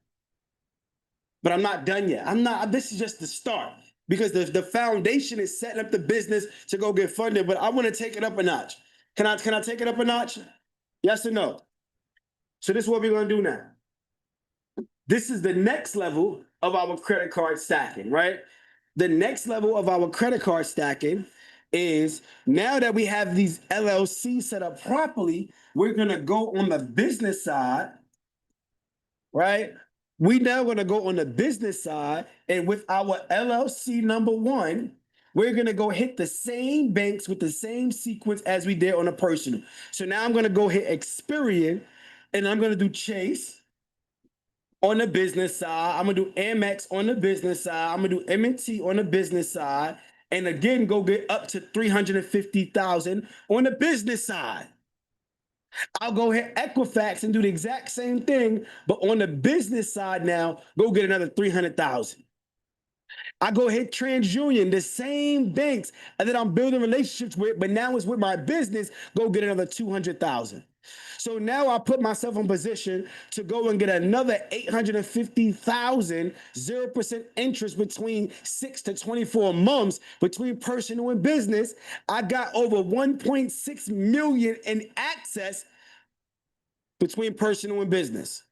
S1: But I'm not done yet. This is just the start because the foundation is setting up the business to go get funded, but I want to take it up a notch. Can I take it up a notch? Yes or no? So this is what we're going to do now. This is the next level of our credit card stacking, right? The next level of our credit card stacking is now that we have these LLCs set up properly, we're going to go on the business side, right? We now going to go on the business side, and with our LLC number 1, we're going to go hit the same banks with the same sequence as we did on a personal. So now I'm going to go hit Experian, and I'm going to do Chase on the business side. I'm going to do Amex on the business side. I'm going to do M&T on the business side. And again, go get up to $350,000 on the business side. I'll go hit Equifax and do the exact same thing, but on the business side now, go get another $300,000. I go hit TransUnion, the same banks that I'm building relationships with, but now it's with my business, go get another $200,000. So now I put myself in position to go and get another $850,000, 0% interest between 6 to 24 months between personal and business. I got over 1.6 million in access between personal and business.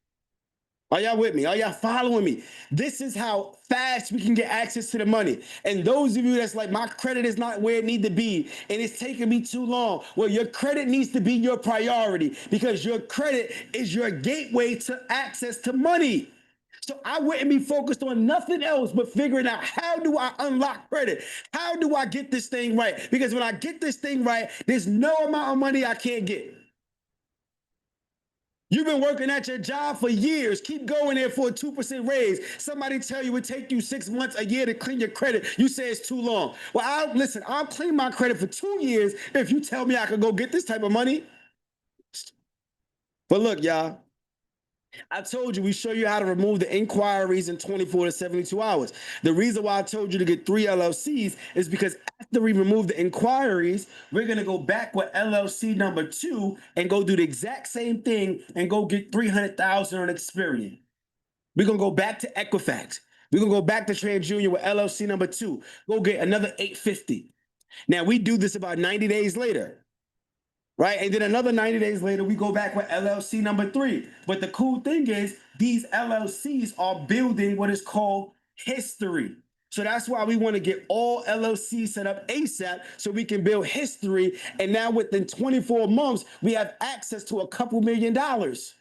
S1: Are y'all with me? Are y'all following me? This is how fast we can get access to the money. And those of you that's like, my credit is not where it needs to be and it's taking me too long. Well, your credit needs to be your priority because your credit is your gateway to access to money. So I wouldn't be focused on nothing else but figuring out how do I unlock credit? How do I get this thing right? Because when I get this thing right, there's no amount of money I can't get. You've been working at your job for years. Keep going there for a 2% raise. Somebody tell you it would take you 6 months, a year to clean your credit. You say it's too long. Well, I'll clean my credit for 2 years if you tell me I could go get this type of money. But look, y'all, I told you we show you how to remove the inquiries in 24 to 72 hours. The reason why I told you to get 3 LLCs is because after we remove the inquiries, we're gonna go back with LLC number 2 and go do the exact same thing and go get 300,000 on Experian. We're gonna go back to Equifax. We're gonna go back to TransUnion with LLC number 2. Go get another 850. Now we do this about 90 days later. Right. And then another 90 days later, we go back with LLC number 3. But the cool thing is, these LLCs are building what is called history. So that's why we want to get all LLCs set up ASAP so we can build history. And now within 24 months, we have access to a couple $1,000,000.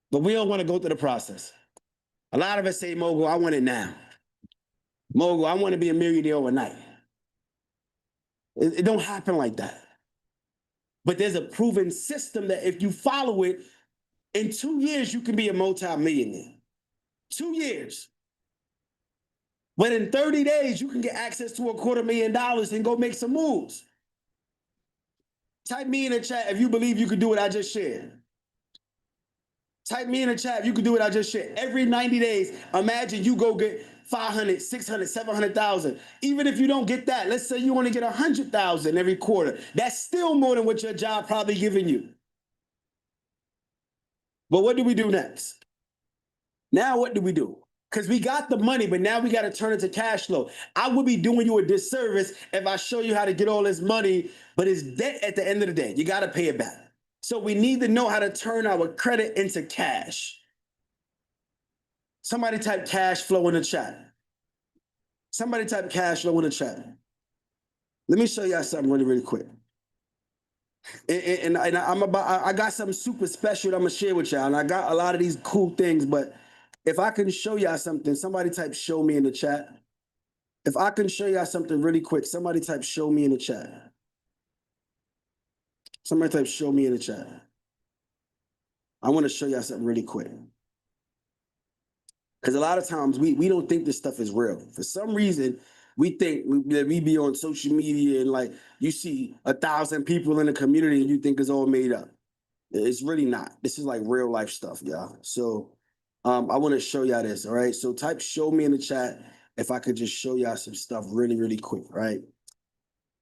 S1: But we don't want to go through the process. A lot of us say, Mogul, I want it now. Mogul, I want to be a millionaire overnight. It don't happen like that. But there's a proven system that if you follow it, in 2 years, you can be a multi-millionaire. 2 years. But in 30 days, you can get access to $250,000 and go make some moves. Type me in the chat if you believe you can do what I just shared. Type me in the chat if you can do what I just shared. Every 90 days, imagine you go get 500, 600, 700,000. Even if you don't get that, let's say you only get 100,000 every quarter. That's still more than what your job probably giving you. But what do we do next? Now what do we do? Because we got the money, but now we got to turn it to cash flow. I would be doing you a disservice if I show you how to get all this money, but it's debt at the end of the day. You got to pay it back. So we need to know how to turn our credit into cash. Somebody type cash flow in the chat. Somebody type cash flow in the chat. Let me show y'all something really, really quick. And I got something super special that I'm gonna share with y'all. And I got a lot of these cool things, but if I can show y'all something, somebody type show me in the chat. If I can show y'all something really quick, somebody type show me in the chat. Somebody type show me in the chat. I want to show y'all something really quick. Because a lot of times we don't think this stuff is real. For some reason, we think that we be on social media and like you see 1,000 people in the community and you think it's all made up. It's really not. This is like real life stuff, y'all. So I want to show y'all this. All right. So type show me in the chat if I could just show y'all some stuff really, really quick. Right.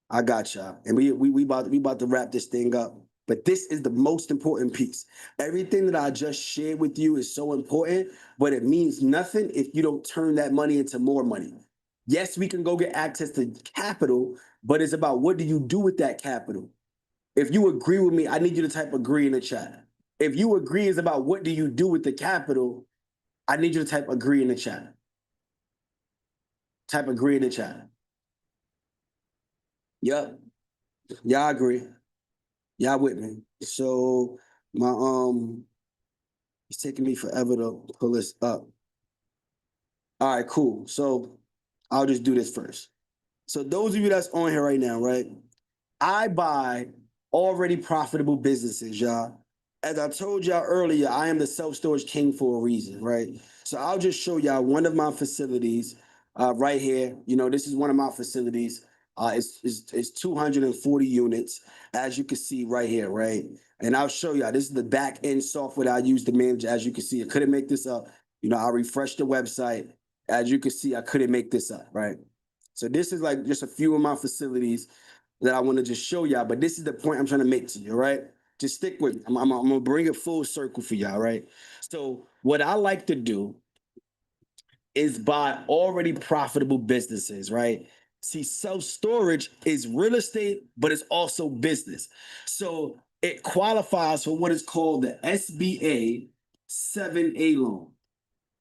S1: I got y'all. And we about to wrap this thing up. But this is the most important piece. Everything that I just shared with you is so important, but it means nothing if you don't turn that money into more money. Yes, we can go get access to capital, but it's about what do you do with that capital? If you agree with me, I need you to type agree in the chat. If you agree is about what do you do with the capital, I need you to type agree in the chat. Type agree in the chat. Yep. Y'all agree. Y'all with me. So my it's taking me forever to pull this up. All right, cool. So I'll just do this first. So those of you that's on here right now, right? I buy already profitable businesses, y'all. As I told y'all earlier, I am the self-storage king for a reason, right? So I'll just show y'all one of my facilities right here. You know, this is one of my facilities. It's 240 units, as you can see right here, right? And I'll show y'all, this is the back end software that I use to manage. As you can see, I couldn't make this up. You know, I refreshed the website. As you can see, I couldn't make this up, right? So this is like just a few of my facilities that I want to just show y'all, but this is the point I'm trying to make to you, right? Just stick with me. I'm gonna bring it full circle for y'all, right? So what I like to do is buy already profitable businesses, right? See, self-storage is real estate, but it's also business. So it qualifies for what is called the SBA 7A loan.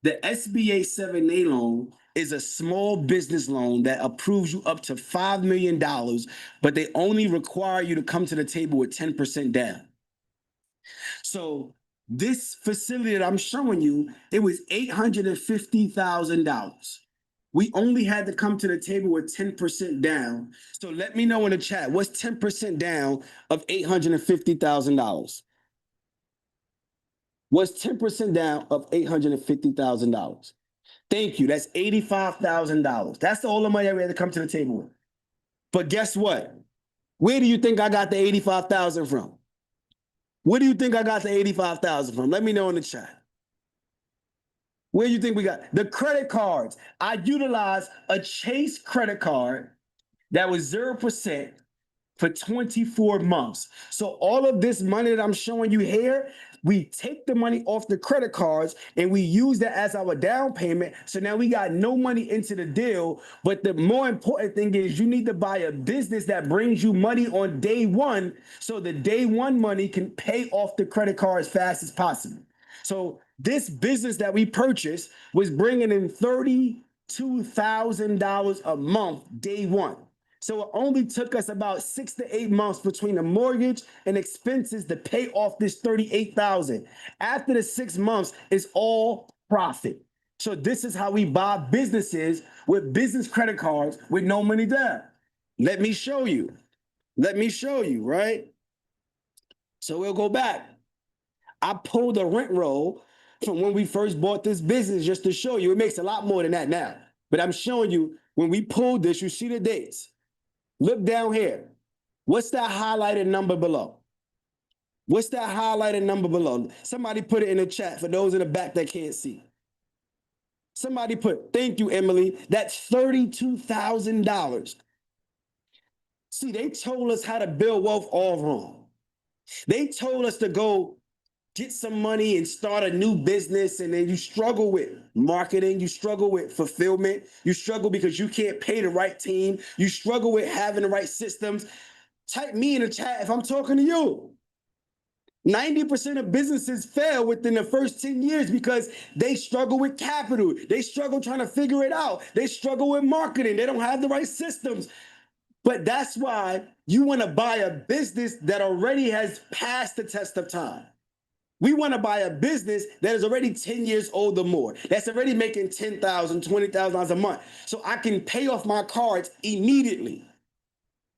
S1: The SBA 7A loan is a small business loan that approves you up to $5 million, but they only require you to come to the table with 10% down. So this facility that I'm showing you, it was $850,000. We only had to come to the table with 10% down. So let me know in the chat, what's 10% down of $850,000? What's 10% down of $850,000? Thank you. That's $85,000. That's the whole money that we had to come to the table with. But guess what? Where do you think I got the $85,000 from? Where do you think I got the 85,000 from? Let me know in the chat. Where do you think we got the credit cards? I utilized a Chase credit card that was 0% for 24 months. So all of this money that I'm showing you here, we take the money off the credit cards and we use that as our down payment. So now we got no money into the deal. But the more important thing is you need to buy a business that brings you money on day one, so the day one money can pay off the credit card as fast as possible. So this business that we purchased was bringing in $32,000 a month day one. So it only took us about 6 to 8 months between the mortgage and expenses to pay off this 38,000. After the 6 months, it's all profit. So this is how we buy businesses with business credit cards with no money down. Let me show you. Let me show you, right? So we'll go back. I pulled a rent roll from when we first bought this business just to show you. It makes a lot more than that now. But I'm showing you when we pulled this, you see the dates. Look down here. What's that highlighted number below? What's that highlighted number below? Somebody put it in the chat for those in the back that can't see. Somebody put, thank you, Emily. That's $32,000. See, they told us how to build wealth all wrong. They told us to go get some money and start a new business, and then you struggle with marketing, you struggle with fulfillment, you struggle because you can't pay the right team, you struggle with having the right systems. Type me in the chat if I'm talking to you. 90% of businesses fail within the first 10 years because they struggle with capital. They struggle trying to figure it out. They struggle with marketing. They don't have the right systems. But that's why you want to buy a business that already has passed the test of time. We want to buy a business that is already 10 years old or more, that's already making $10,000, $20,000 a month. So I can pay off my cards immediately.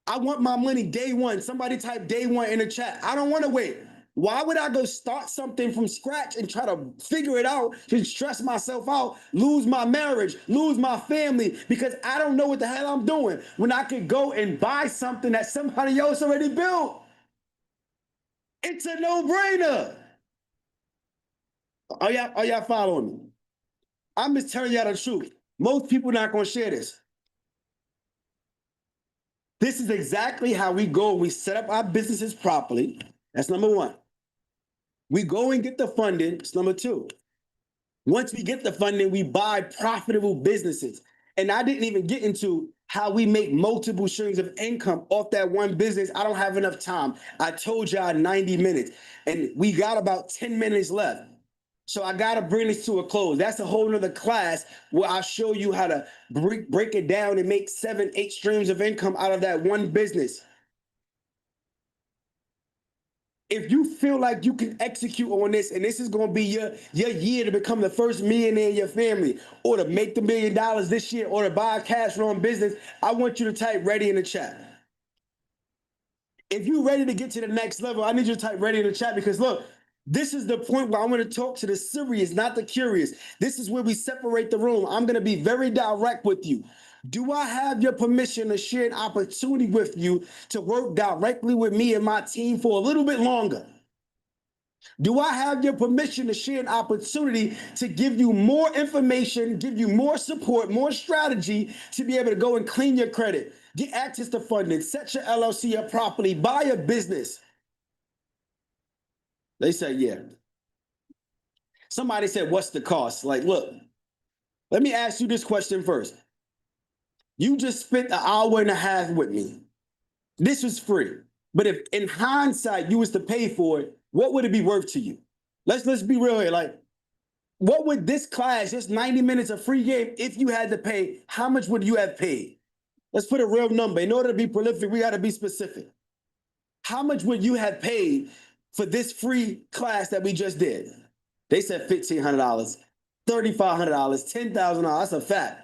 S1: I want my money day one. Somebody type day one in the chat. I don't want to wait. Why would I go start something from scratch and try to figure it out, to stress myself out, lose my marriage, lose my family, because I don't know what the hell I'm doing when I could go and buy something that somebody else already built? It's a no-brainer. Are y'all following me? I'm just telling y'all the truth. Most people not gonna share this. This is exactly how we go. We set up our businesses properly. That's number one. We go and get the funding. It's number two. Once we get the funding, we buy profitable businesses. And I didn't even get into how we make multiple streams of income off that one business. I don't have enough time. I told y'all 90 minutes, and we got about 10 minutes left. So I got to bring this to a close. That's a whole nother class where I'll show you how to break it down and make 7, 8 streams of income out of that one business. If you feel like you can execute on this, and this is going to be your year to become the first millionaire in your family, or to make the $1 million this year, or to buy a cash flowing business, I want you to type ready in the chat. If you're ready to get to the next level, I need you to type ready in the chat, because look, this is the point where I want to talk to the serious, not the curious. This is where we separate the room. I'm going to be very direct with you. Do I have your permission to share an opportunity with you to work directly with me and my team for a little bit longer? Do I have your permission to share an opportunity to give you more information, give you more support, more strategy to be able to go and clean your credit, get access to funding, set your LLC up properly, buy a business? They say, yeah. Somebody said, what's the cost? Like, look, let me ask you this question first. You just spent an hour and a half with me. This was free. But if in hindsight you was to pay for it, what would it be worth to you? Let's be real here. Like, what would this class, just 90 minutes of free game, if you had to pay, how much would you have paid? Let's put a real number. In order to be prolific, we got to be specific. How much would you have paid for this free class that we just did? They said $1,500, $3,500, $10,000. That's a fact.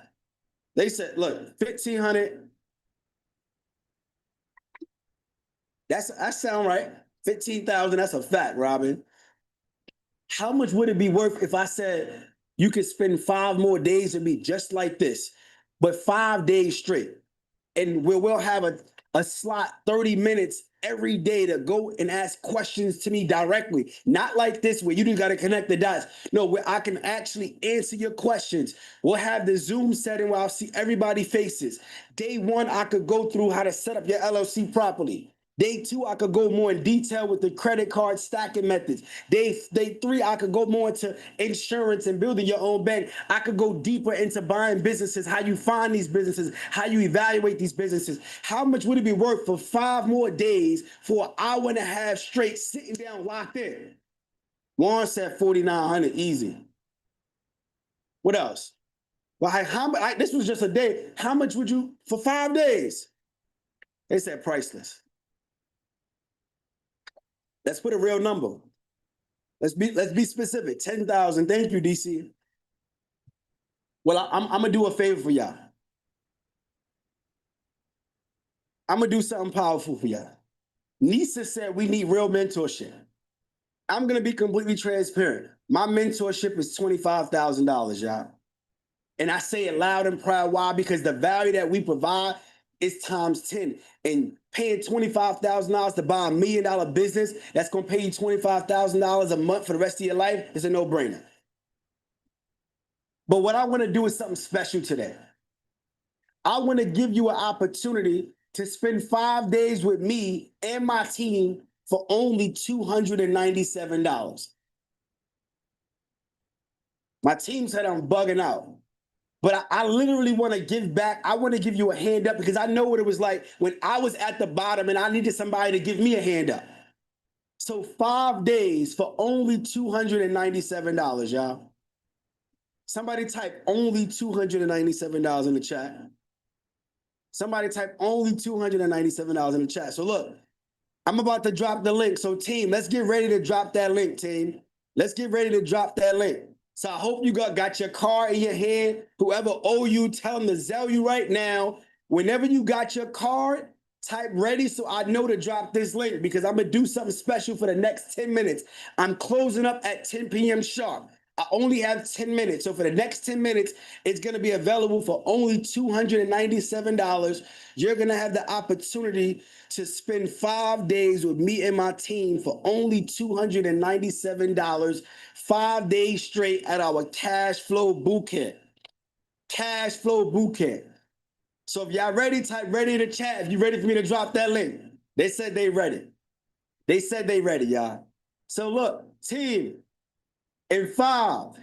S1: They said, look, $1,500. That sound right. 15,000. That's a fact, Robin. How much would it be worth if I said you could spend 5 more days with me just like this, but 5 days straight, and we'll have a slot 30 minutes every day to go and ask questions to me directly. Not like this where you just got to connect the dots. No, where I can actually answer your questions. We'll have the Zoom setting where I'll see everybody's faces. Day one, I could go through how to set up your LLC properly. Day two, I could go more in detail with the credit card stacking methods. Day three, I could go more into insurance and building your own bank. I could go deeper into buying businesses, how you find these businesses, how you evaluate these businesses. How much would it be worth for 5 more days for an hour and a half straight sitting down locked in? Warren said 4,900 easy. What else? Well, this was just a day. How much would you for 5 days? They said priceless. Let's put a real number. Let's be specific. 10,000. Thank you, DC. Well, I'm gonna do a favor for y'all. I'm gonna do something powerful for y'all. Nisa said we need real mentorship. I'm gonna be completely transparent. My mentorship is $25,000, y'all. And I say it loud and proud. Why? Because the value that we provide is times 10. And paying $25,000 to buy $1 million business that's gonna pay you $25,000 a month for the rest of your life is a no-brainer. But what I want to do is something special today. I want to give you an opportunity to spend 5 days with me and my team for only $297. My team said I'm bugging out. But I literally want to give back. I want to give you a hand up because I know what it was like when I was at the bottom and I needed somebody to give me a hand up. So 5 days for only $297, y'all. Somebody type only $297 in the chat. Somebody type only $297 in the chat. So look, I'm about to drop the link. So team, let's get ready to drop that link, team. Let's get ready to drop that link. So I hope you got your card in your hand. Whoever owe you, tell them to Zelle you right now. Whenever you got your card, type ready so I know to drop this link because I'm going to do something special for the next 10 minutes. I'm closing up at 10 p.m. sharp. I only have 10 minutes. So for the next 10 minutes, it's going to be available for only $297. You're going to have the opportunity to spend 5 days with me and my team for only $297, 5 days straight at our cash flow bootcamp. Cash flow bootcamp. So if y'all ready, type ready in the chat. If you're ready for me to drop that link. They said they ready. They said they ready, y'all. So look, team, in 5,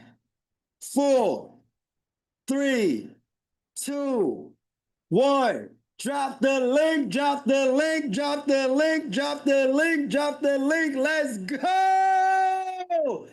S1: 4, 3, 2, 1. Drop the link, drop the link, drop the link, drop the link, drop the link. Let's go.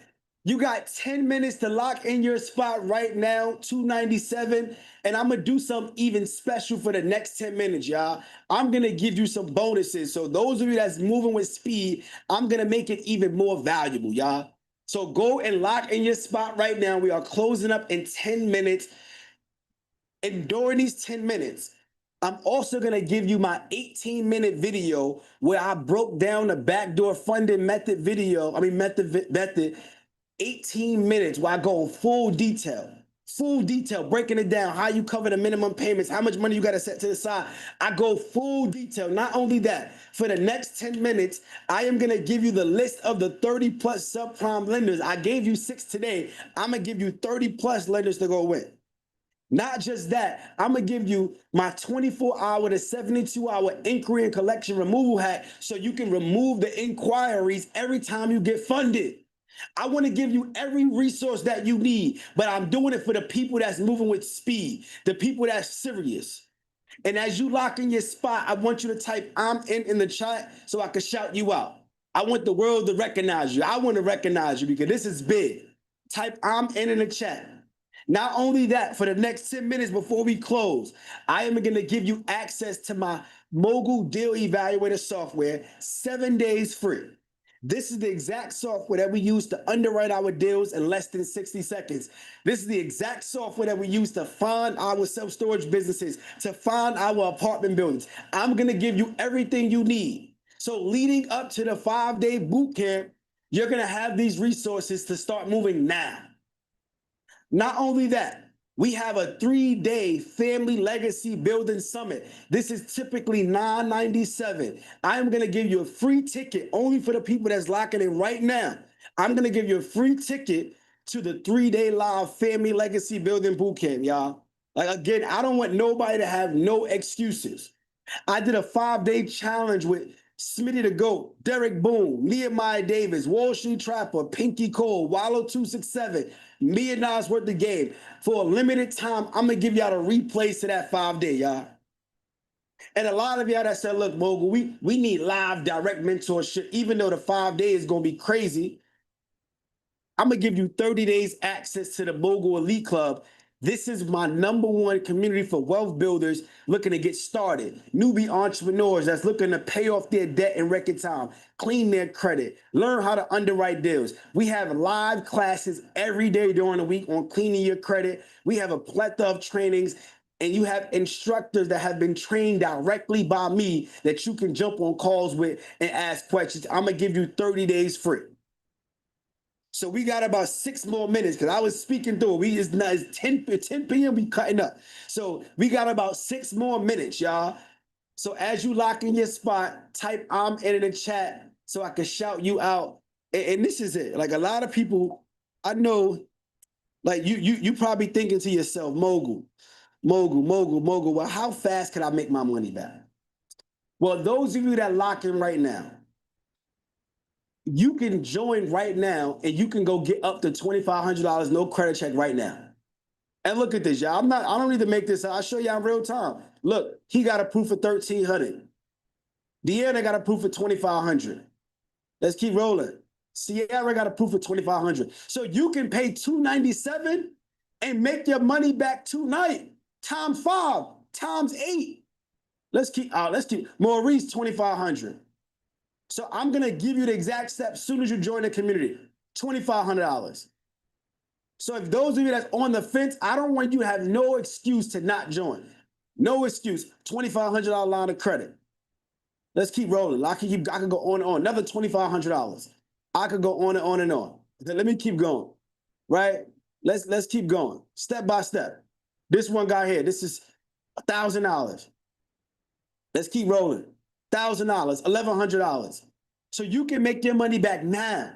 S1: You got 10 minutes to lock in your spot right now, $297. And I'm going to do something even special for the next 10 minutes, y'all. I'm going to give you some bonuses. So those of you that's moving with speed, I'm going to make it even more valuable, y'all. So go and lock in your spot right now. We are closing up in 10 minutes. And during these 10 minutes, I'm also going to give you my 18-minute video where I broke down the backdoor funding method method, 18 minutes where I go in full detail, breaking it down, how you cover the minimum payments, how much money you got to set to the side. I go full detail. Not only that, for the next 10 minutes, I am going to give you the list of the 30 plus subprime lenders. I gave you 6 today. I'm going to give you 30 plus lenders to go with. Not just that, I'm going to give you my 24-hour to 72-hour inquiry and collection removal hack so you can remove the inquiries every time you get funded. I want to give you every resource that you need, but I'm doing it for the people that's moving with speed, the people that's serious. And as you lock in your spot, I want you to type I'm in the chat so I can shout you out. I want the world to recognize you. I want to recognize you because this is big. Type I'm in the chat. Not only that, for the next 10 minutes before we close, I am going to give you access to my Mogul Deal Evaluator software, 7 days free. This is the exact software that we use to underwrite our deals in less than 60 seconds. This is the exact software that we use to find our self-storage businesses, to find our apartment buildings. I'm going to give you everything you need. So leading up to the 5-day boot camp, you're going to have these resources to start moving now. Not only that, We have a 3-day family legacy building summit. This is typically $997. I'm going to give you a free ticket only for the people that's locking in right now. I'm going to give you a free ticket to the 3-day live family legacy building bootcamp, y'all. Like, again, I don't want nobody to have no excuses. I did a 5-day challenge with Smitty the Goat, Derek Boone, Nehemiah Davis, Wall Street Trapper, Pinky Cole, Wallow 267, $1 million worth of game. For a limited time, I'm gonna give y'all the replays to that 5-day, y'all. And a lot of y'all that said, look, Mogul, we need live direct mentorship, even though the 5-day is gonna be crazy. I'm gonna give you 30 days access to the Mogul Elite Club. This is my #1 community for wealth builders looking to get started. Newbie entrepreneurs that's looking to pay off their debt in record time, clean their credit, learn how to underwrite deals. We have live classes every day during the week on cleaning your credit. We have a plethora of trainings, and you have instructors that have been trained directly by me that you can jump on calls with and ask questions. I'm gonna give you 30 days free. So we got about 6 more minutes because I was speaking through it. It's 10 p.m. We cutting up. So we got about 6 more minutes, y'all. So as you lock in your spot, type I'm in the chat so I can shout you out. And this is it. Like, a lot of people, I know, like you probably thinking to yourself, Mogul. Well, how fast can I make my money back? Well, those of you that lock in right now, you can join right now and you can go get up to $2,500 no credit check right now. And look at this, y'all. I don't need to make this. I'll show y'all in real time. Look, he got approved for $1,300. Deanna got approved for $2,500. Let's keep rolling. Sierra got approved for $2,500. So you can pay $297 and make your money back tonight. Times 5, times 8. Let's keep Maurice $2,500. So I'm gonna give you the exact steps as soon as you join the community. $2,500. So if those of you that's on the fence, I don't want you to have no excuse to not join. No excuse. $2,500 line of credit. Let's keep rolling. I could go on and on. Another $2,500. I could go on and on and on. Let me keep going. Right? Let's keep going. Step by step. This one guy here, this is $1,000. Let's keep rolling. $1,000, $1,100. So you can make your money back now.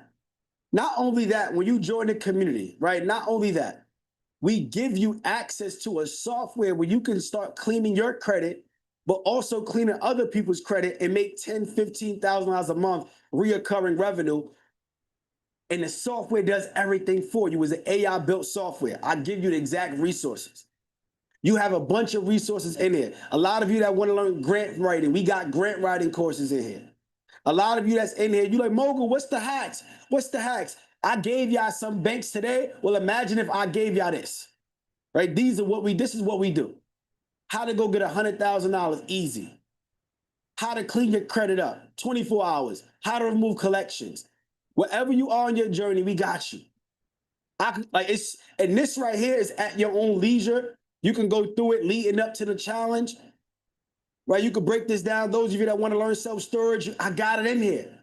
S1: Not only that, when you join the community, right? Not only that, we give you access to a software where you can start cleaning your credit, but also cleaning other people's credit and make $10,000, $15,000 a month reoccurring revenue. And the software does everything for you. It's an AI built software. I give you the exact resources. You have a bunch of resources in here. A lot of you that want to learn grant writing, we got grant writing courses in here. A lot of you that's in here, you like, Mogul, what's the hacks? What's the hacks? I gave y'all some banks today. Well, imagine if I gave y'all this, right? This is what we do. How to go get $100,000 easy. How to clean your credit up, 24 hours. How to remove collections. Wherever you are on your journey, we got you. And this right here is at your own leisure. You can go through it leading up to the challenge, right? You can break this down. Those of you that want to learn self-storage, I got it in here.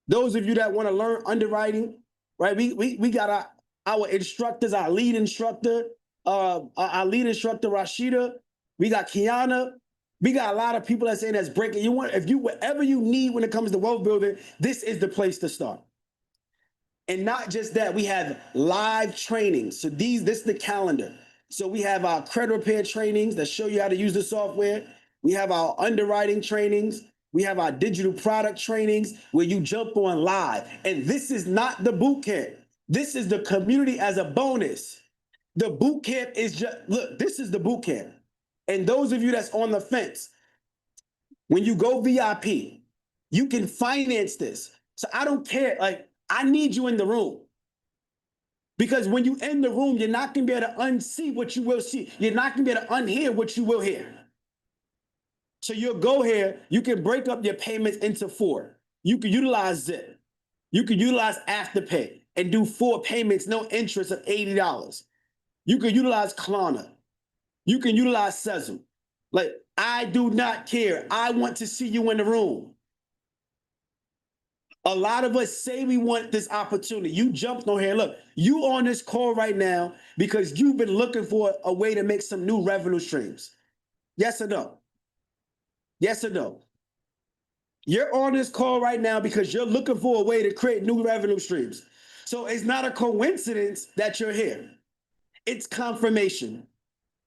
S1: Those of you that want to learn underwriting, right? We got our instructors, our lead instructor, Rashida. We got Kiana. We got a lot of people that's in that's breaking. Whatever you need when it comes to wealth building, this is the place to start. And not just that, we have live trainings. So this is the calendar. So we have our credit repair trainings that show you how to use the software. We have our underwriting trainings. We have our digital product trainings where you jump on live. And this is not the boot camp. This is the community as a bonus. The boot camp is just, look, this is the boot camp. And those of you that's on the fence, when you go VIP, you can finance this. So I don't care. Like, I need you in the room. Because when you in the room, you're not going to be able to unsee what you will see. You're not going to be able to unhear what you will hear. So you'll go here. You can break up your payments into 4. You can utilize Zip. You can utilize Afterpay and do 4 payments, no interest of $80. You can utilize Klarna. You can utilize Sezzle. Like, I do not care. I want to see you in the room. A lot of us say we want this opportunity. You jumped on here. Look, you on this call right now because you've been looking for a way to make some new revenue streams. Yes or no? Yes or no? You're on this call right now because you're looking for a way to create new revenue streams. So it's not a coincidence that you're here. It's confirmation.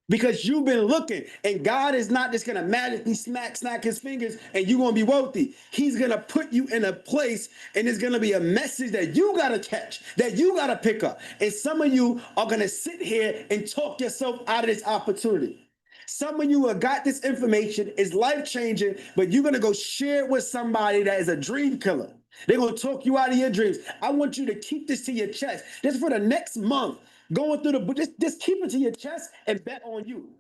S1: Because you've been looking, and God is not just gonna magically snack his fingers and you're gonna be wealthy. He's gonna put you in a place, and it's gonna be a message that you gotta catch, that you gotta pick up. And some of you are gonna sit here and talk yourself out of this opportunity. Some of you have got this information, it's life changing, but you're gonna go share it with somebody that is a dream killer. They're gonna talk you out of your dreams. I want you to keep this to your chest. Just for the next month, going through the just keep it to your chest and bet on you.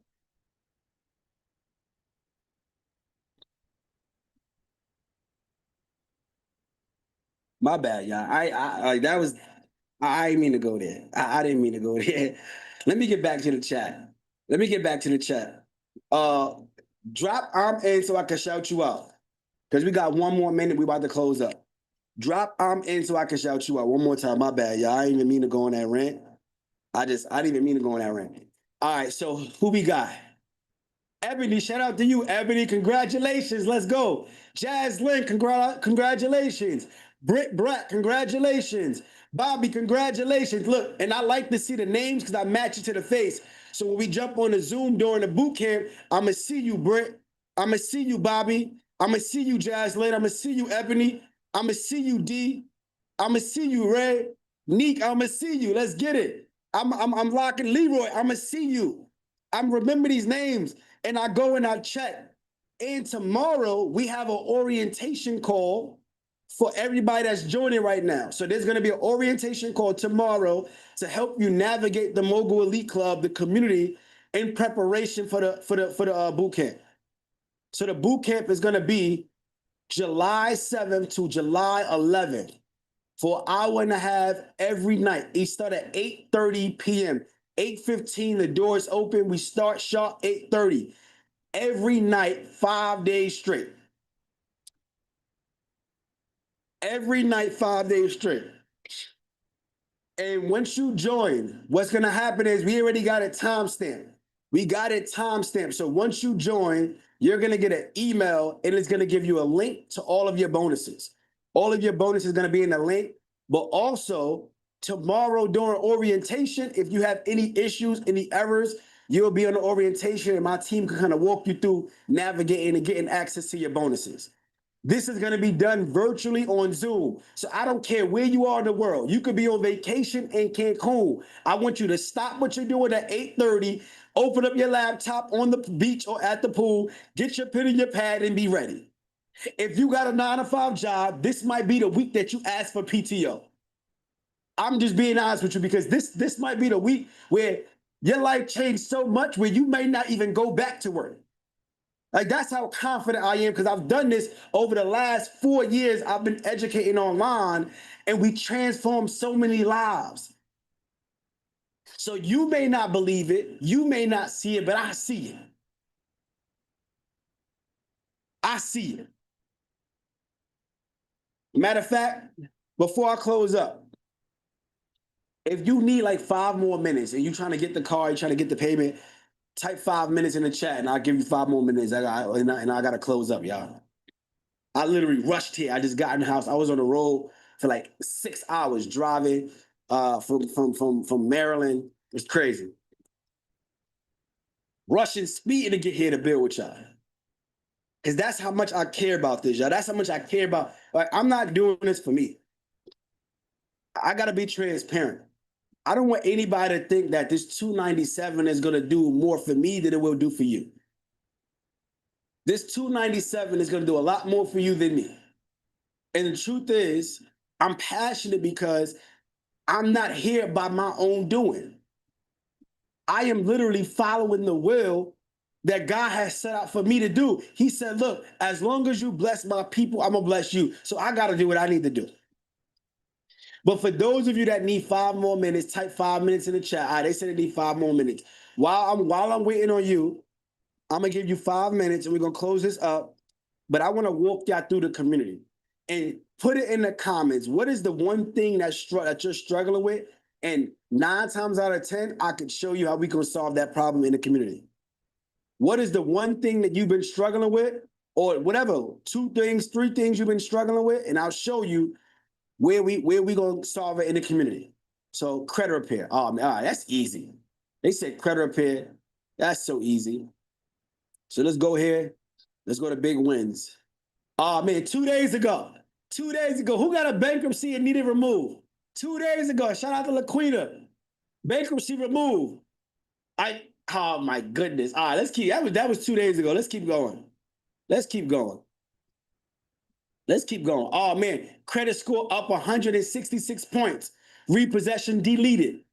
S1: My bad, y'all. I that was I didn't mean to go there. I didn't mean to go there. Let me get back to the chat. Let me get back to the chat. Uh Drop I'm in so I can shout you out. Because we got one more minute. We about to close up. Drop I'm in so I can shout you out one more time. My bad, y'all. I didn't even mean to go on that rant. I didn't even mean to go on that rant. All right, so who we got? Ebony, shout out to you, Ebony. Congratulations. Let's go. Jazz Lynn, congratulations. Britt Bratt, congratulations. Bobby, congratulations. Look, and I like to see the names because I match it to the face. So when we jump on the Zoom during the boot camp, I'm going to see you, Britt. I'm going to see you, Bobby. I'm going to see you, Jazz Lynn. I'm going to see you, Ebony. I'm going to see you, D. I'm going to see you, Ray. Neek, I'm going to see you. Let's get it. I'm locking Leroy. I'm going to see you. I'm remember these names. And I go and I check. And tomorrow we have an orientation call for everybody that's joining right now. So there's going to be an orientation call tomorrow to help you navigate the Mogul Elite Club, the community, in preparation for the boot camp. So the boot camp is going to be July 7th to July 11th for an hour and a half every night. It start at 8:30 p.m. 8:15, the doors open. We start sharp 8:30 every night, 5 days straight. Every night, 5 days straight. And once you join, what's going to happen is we already got it timestamped. We got it timestamped. So once you join, you're going to get an email, and it's going to give you a link to all of your bonuses. All of your bonuses are going to be in the link. But also, tomorrow during orientation, if you have any issues, any errors, you'll be on the orientation, and my team can kind of walk you through navigating and getting access to your bonuses. This is going to be done virtually on Zoom. So I don't care where you are in the world. You could be on vacation in Cancun. I want you to stop what you're doing at 8:30, open up your laptop on the beach or at the pool, get your pen and your pad, and be ready. If you got a 9 to 5 job, this might be the week that you ask for PTO. I'm just being honest with you because this might be the week where your life changed so much where you may not even go back to work. Like, that's how confident I am because I've done this over the last 4 years. I've been educating online, and we transformed so many lives. So you may not believe it, you may not see it, but I see it. I see it. Matter of fact, before I close up, if you need like 5 more minutes and you're trying to get the car, you're trying to get the payment, type 5 minutes in the chat and I'll give you 5 more minutes. I got to close up, y'all. I literally rushed here. I just got in the house. I was on the road for like 6 hours driving from Maryland. It was crazy. Rushing, speeding to get here to build with y'all. Because that's how much I care about this, y'all. That's how much I care about. Like, I'm not doing this for me. I got to be transparent. I don't want anybody to think that this 297 is going to do more for me than it will do for you. This 297 is going to do a lot more for you than me. And the truth is, I'm passionate because I'm not here by my own doing. I am literally following the will that God has set out for me to do. He said, look, as long as you bless my people, I'm going to bless you. So I got to do what I need to do. But for those of you that need 5 more minutes, type 5 minutes in the chat. All right, they said they need 5 more minutes. While I'm waiting on you, I'm going to give you 5 minutes and we're going to close this up. But I want to walk y'all through the community. And Put it in the comments. What is the one thing that you're struggling with? And 9 times out of 10, I could show you how we can solve that problem in the community. What is the one thing that you've been struggling with, or whatever, 2 things, 3 things you've been struggling with, and I'll show you where we gonna solve it in the community. So credit repair. Oh man, all right, that's easy. They said credit repair. That's so easy. So let's go here. Let's go to big wins. Oh man, 2 days ago. 2 days ago, who got a bankruptcy and needed removed? 2 days ago. Shout out to Laquita. Bankruptcy removed. Oh my goodness. All right, let's keep that was 2 days ago. Let's keep going. Let's keep going. Let's keep going. Oh man, credit score up 166 points. Repossession deleted.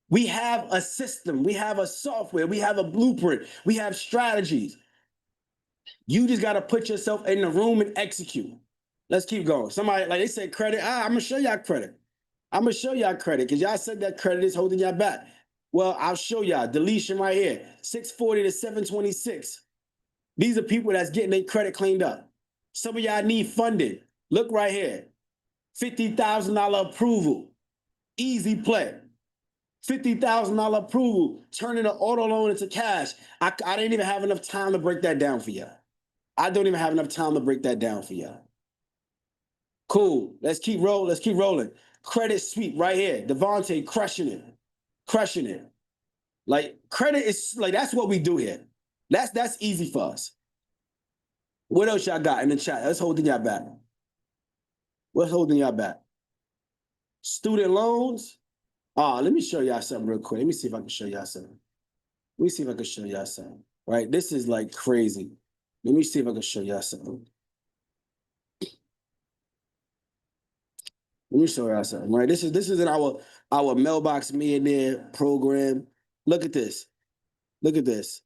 S1: We have a system, we have a software, we have a blueprint, we have strategies. You just got to put yourself in the room and execute. Let's keep going. Somebody, like they said, credit. I'm going to show y'all credit. I'm going to show y'all credit because y'all said that credit is holding y'all back. Well, I'll show y'all. Deletion right here, 640 to 726. These are people that's getting their credit cleaned up. Some of y'all need funding. Look right here, $50,000 approval. Easy play. $50,000 approval, turning an auto loan into cash. I didn't even have enough time to break that down for y'all. I don't even have enough time to break that down for y'all. Cool. Let's keep rolling. Let's keep rolling. Credit sweep right here. Devontae crushing it. Crushing it. Like credit is like that's what we do here. That's easy for us. What else y'all got in the chat? That's holding y'all back. What's holding y'all back? Student loans. Let me show y'all something real quick. Let me see if I can show y'all something. Let me see if I can show y'all something. Right? This is like crazy. Let me see if I can show y'all something. Let me show y'all something. Right? This is in our mailbox millionaire program. Look at this. Look at this.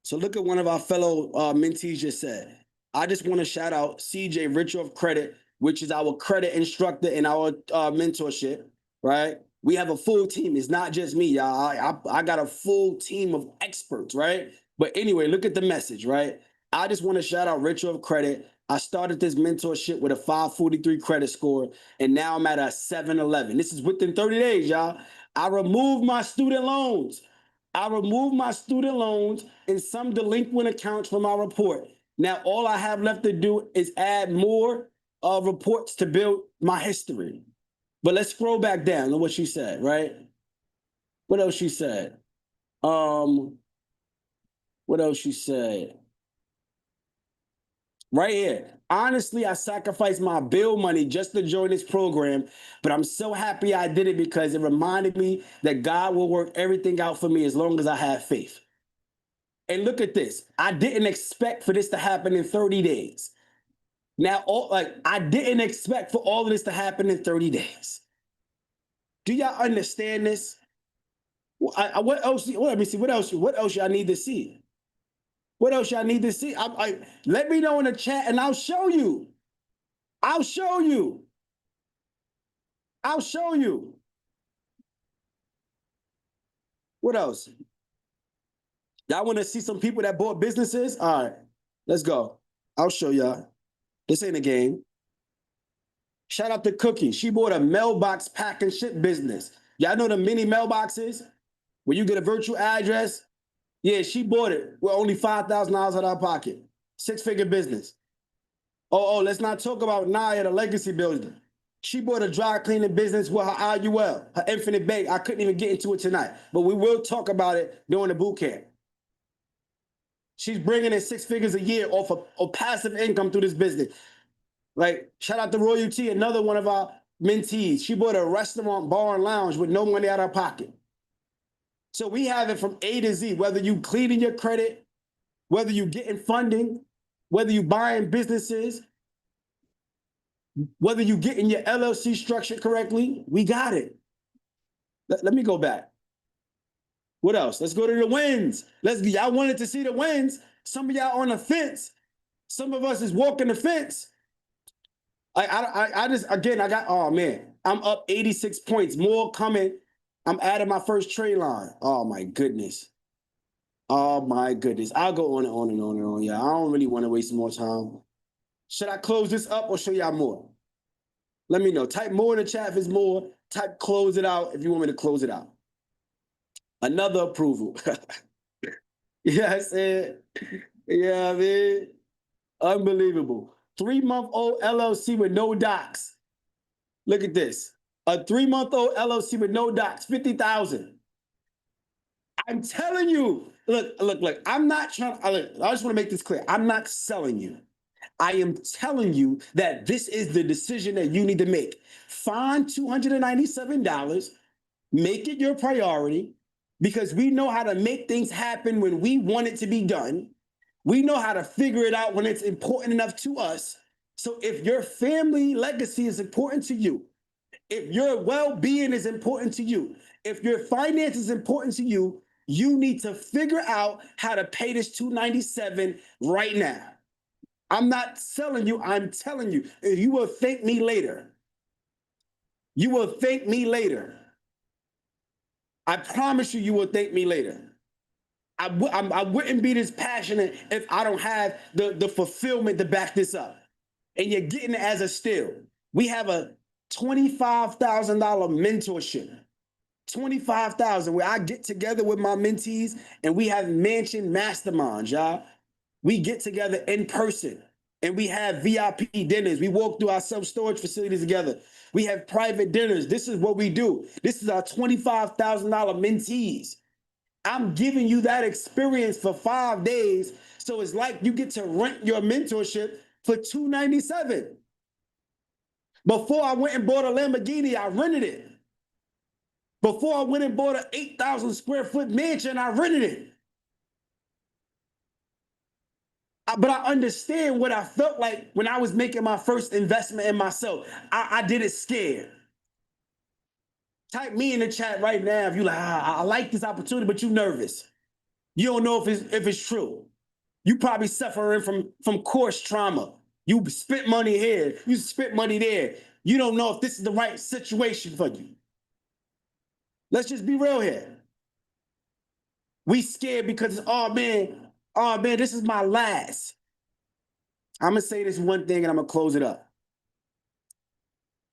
S1: So look at one of our fellow mentees just said. I just want to shout out CJ Rich of Credit, which is our credit instructor in our mentorship. Right? We have a full team. It's not just me, y'all. I got a full team of experts, right? But anyway, look at the message, right? I just want to shout out Rich of Credit. I started this mentorship with a 543 credit score, and now I'm at a 711. This is within 30 days, y'all. I removed my student loans. I removed my student loans and some delinquent accounts from my report. Now, all I have left to do is add more reports to build my history. But let's scroll back down to what she said, right? What else she said? What else she said? Right here. Honestly, I sacrificed my bill money just to join this program, but I'm so happy I did it because it reminded me that God will work everything out for me as long as I have faith. And look at this. I didn't expect for this to happen in 30 days. Now, I didn't expect for all of this to happen in 30 days. Do y'all understand this? What else? Let me see. What else y'all need to see? What else y'all need to see? Let me know in the chat and I'll show you. I'll show you. I'll show you. What else? Y'all want to see some people that bought businesses? All right, let's go. I'll show y'all. This ain't a game. Shout out to Cookie. She bought a mailbox pack and ship business. Y'all know the mini mailboxes where you get a virtual address? Yeah, she bought it with only $5,000 out of her pocket. 6-figure business. Let's not talk about Naya, the legacy builder. She bought a dry cleaning business with her IUL, her infinite bank. I couldn't even get into it tonight, but we will talk about it during the boot camp. She's bringing in 6 figures a year off of passive income through this business. Like, shout out to Royalty, another one of our mentees. She bought a restaurant, bar, and lounge with no money out of her pocket. So we have it from A to Z, whether you cleaning your credit, whether you getting funding, whether you buying businesses, whether you getting your LLC structured correctly, we got it. Let me go back. What else? Let's go to the wins. Y'all wanted to see the wins. Some of y'all on the fence. Some of us is walking the fence. Oh man, I'm up 86 points. More coming. I'm adding my first trade line. Oh my goodness. Oh my goodness. I'll go on and on and on and on. Yeah, I don't really want to waste more time. Should I close this up or show y'all more? Let me know. Type more in the chat if it's more. Type close it out if you want me to close it out. Another approval. Yeah, I said, yeah, I mean, unbelievable. 3-month-old LLC with no docs. Look at this. A 3-month-old LLC with no docs, 50,000. I'm telling you, look, I'm not trying, I just want to make this clear. I'm not selling you. I am telling you that this is the decision that you need to make. Find $297, make it your priority, because we know how to make things happen when we want it to be done. We know how to figure it out when it's important enough to us. So if your family legacy is important to you, if your well-being is important to you, if your finance is important to you, you need to figure out how to pay this $297 right now. I'm not selling you, I'm telling you. You will thank me later. You will thank me later. I promise you, you will thank me later. I wouldn't be this passionate if I don't have the fulfillment to back this up. And you're getting it as a steal. We have a $25,000 mentorship. 25,000 where I get together with my mentees and we have mansion masterminds, y'all. We get together in person and we have VIP dinners. We walk through our self-storage facilities together. We have private dinners. This is what we do. This is our $25,000 mentees. I'm giving you that experience for 5 days. So it's like you get to rent your mentorship for $297. Before I went and bought a Lamborghini, I rented it. Before I went and bought an 8,000 square foot mansion, I rented it. But I understand what I felt like when I was making my first investment in myself. I did it scared. Type me in the chat right now if you like, I like this opportunity, but you're nervous. You don't know if it's true. You probably suffering from course trauma. You spent money here, you spent money there. You don't know if this is the right situation for you. Let's just be real here. We scared because, oh man, this is my last. I'm gonna say this one thing and I'm gonna close it up.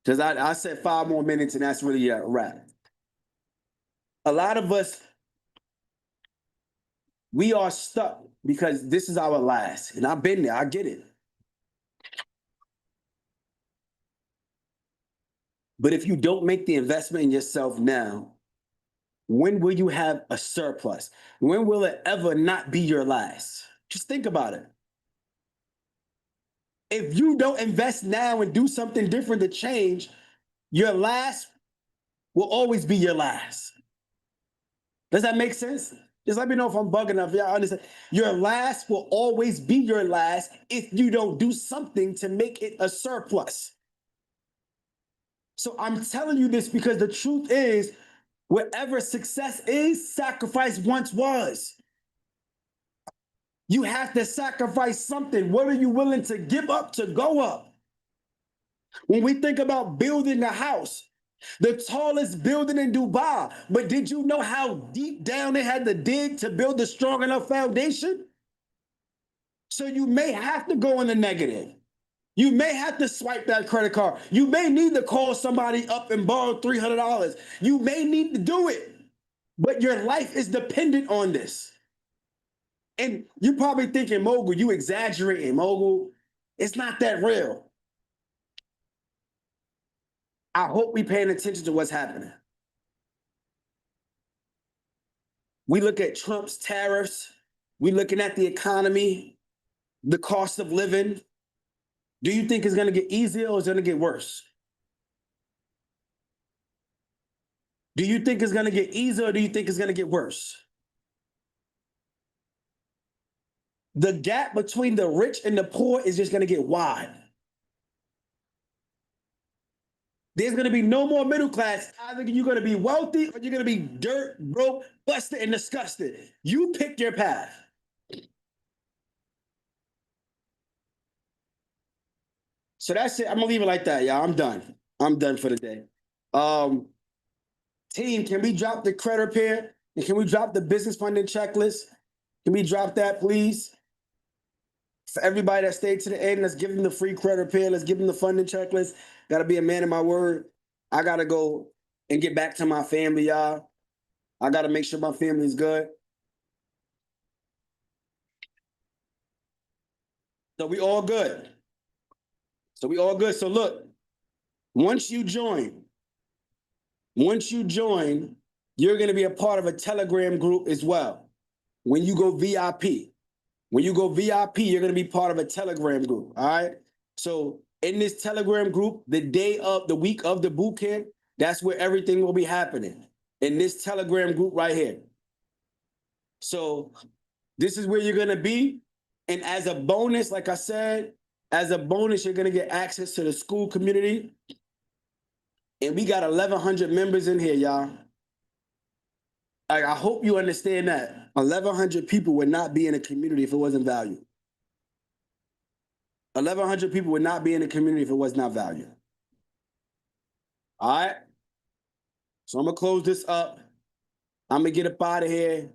S1: Because I said 5 more minutes and that's really a wrap. A lot of us, we are stuck because this is our last. And I've been there, I get it. But if you don't make the investment in yourself now, when will you have a surplus? When will it ever not be your last? Just think about it. If you don't invest now and do something different to change, your last will always be your last. Does that make sense? Just let me know if I'm bugging enough. Y'all understand? Your last will always be your last if you don't do something to make it a surplus. So I'm telling you this because the truth is, wherever success is, sacrifice once was. You have to sacrifice something. What are you willing to give up to go up? When we think about building a house, the tallest building in Dubai, but did you know how deep down they had to dig to build a strong enough foundation? So you may have to go in the negative. You may have to swipe that credit card. You may need to call somebody up and borrow $300. You may need to do it, but your life is dependent on this. And you're probably thinking, Mogul, you exaggerating, Mogul. It's not that real. I hope we're paying attention to what's happening. We look at Trump's tariffs. We're looking at the economy, the cost of living. Do you think it's going to get easier or is it going to get worse? Do you think it's going to get easier or do you think it's going to get worse? The gap between the rich and the poor is just going to get wide. There's going to be no more middle class. Either you're going to be wealthy or you're going to be dirt, broke, busted, and disgusted. You pick your path. So that's it. I'm going to leave it like that, y'all. I'm done. I'm done for the day. Team, can we drop the credit repair? And can we drop the business funding checklist? Can we drop that, please? For everybody that stayed to the end, let's give them the free credit repair. Let's give them the funding checklist. Gotta be a man of my word. I gotta go and get back to my family, y'all. I gotta make sure my family is good. So we all good. So look, once you join, you're gonna be a part of a Telegram group as well. When you go VIP, you're gonna be part of a Telegram group. All right. So in this Telegram group, the week of the boot camp, that's where everything will be happening. In this Telegram group right here. So this is where you're gonna be. And as a bonus, like I said, you're gonna get access to the school community. And we got 1,100 members in here, y'all. I hope you understand that 1,100 people would not be in a community if it wasn't valued. 1,100 people would not be in the community if it was not valued. All right. So I'm gonna close this up. I'm gonna get up out of here.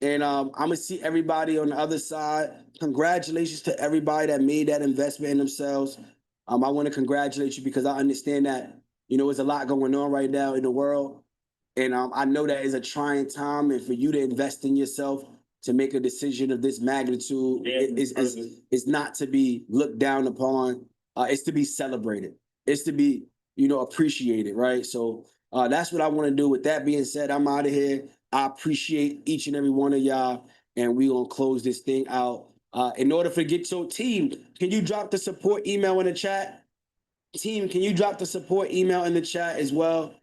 S1: And I'm gonna see everybody on the other side. Congratulations to everybody that made that investment in themselves. I want to congratulate you because I understand that, there's a lot going on right now in the world. And I know that is a trying time. And for you to invest in yourself, to make a decision of this magnitude, is not to be looked down upon. It's to be celebrated. It's to be, appreciated, right? So that's what I want to do. With that being said, I'm out of here. I appreciate each and every one of y'all, and we're going to close this thing out. In order for get your team, can you drop the support email in the chat? Team, can you drop the support email in the chat as well?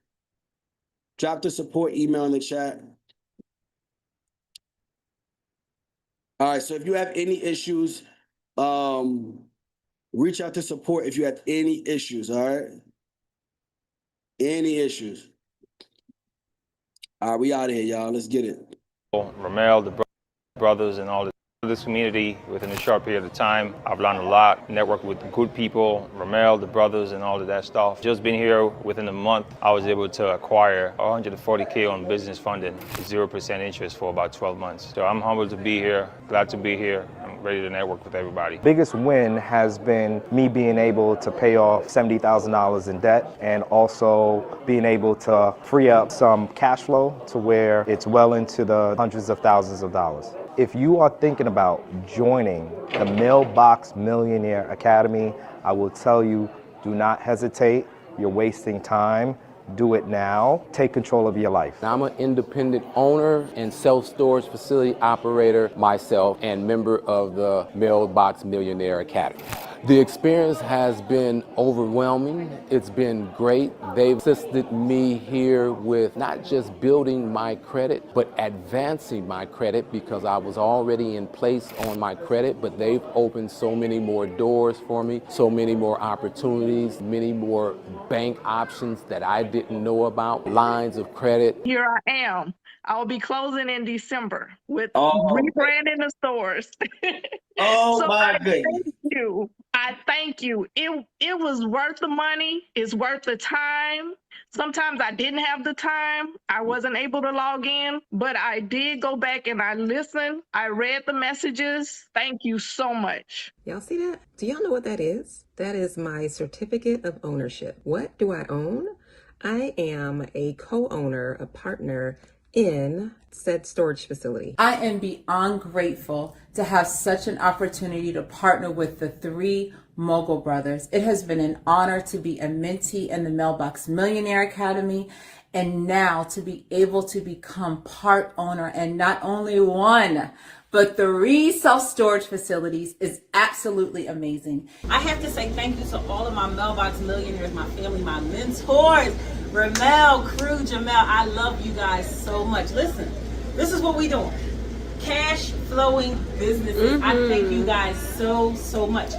S1: Drop the support email in the chat. All right, so if you have any issues, reach out to support if you have any issues, all right? Any issues. All right, we out of here, y'all. Let's get it.
S2: Ramel, the brothers, and all this community within a short period of time. I've learned a lot, networked with good people, Ramel, the brothers, and all of that stuff. Just been here within a month, I was able to acquire $140K on business funding, 0% interest for about 12 months. So I'm humbled to be here, glad to be here. I'm ready to network with everybody.
S3: Biggest win has been me being able to pay off $70,000 in debt and also being able to free up some cash flow to where it's well into the hundreds of thousands of dollars. If you are thinking about joining the Mailbox Millionaire Academy, I will tell you, do not hesitate. You're wasting time. Do it now. Take control of your life.
S4: I'm an independent owner and self-storage facility operator myself and member of the Mailbox Millionaire Academy. The experience has been overwhelming. It's been great. They've assisted me here with not just building my credit, but advancing my credit because I was already in place on my credit, but they've opened so many more doors for me, so many more opportunities, many more bank options that I didn't know about, lines of credit.
S5: Here I am. I'll be closing in December with rebranding the stores.
S1: Oh,
S5: so
S1: my goodness.
S5: I thank you. It was worth the money. It's worth the time. Sometimes I didn't have the time. I wasn't able to log in, but I did go back and I listened. I read the messages. Thank you so much.
S6: Y'all see that? Do y'all know what that is? That is my certificate of ownership. What do I own? I am a co-owner, a partner in said storage facility.
S7: I am beyond grateful to have such an opportunity to partner with the three Mogul brothers. It has been an honor to be a mentee in the Mailbox Millionaire Academy and now to be able to become part owner and not only one, but 3 self-storage facilities is absolutely amazing.
S8: I have to say thank you to all of my Mailbox Millionaires, my family, my mentors, Ramel, Crew, Jamel. I love you guys so much. Listen, this is what we doing. Cash flowing businesses. I thank you guys so much.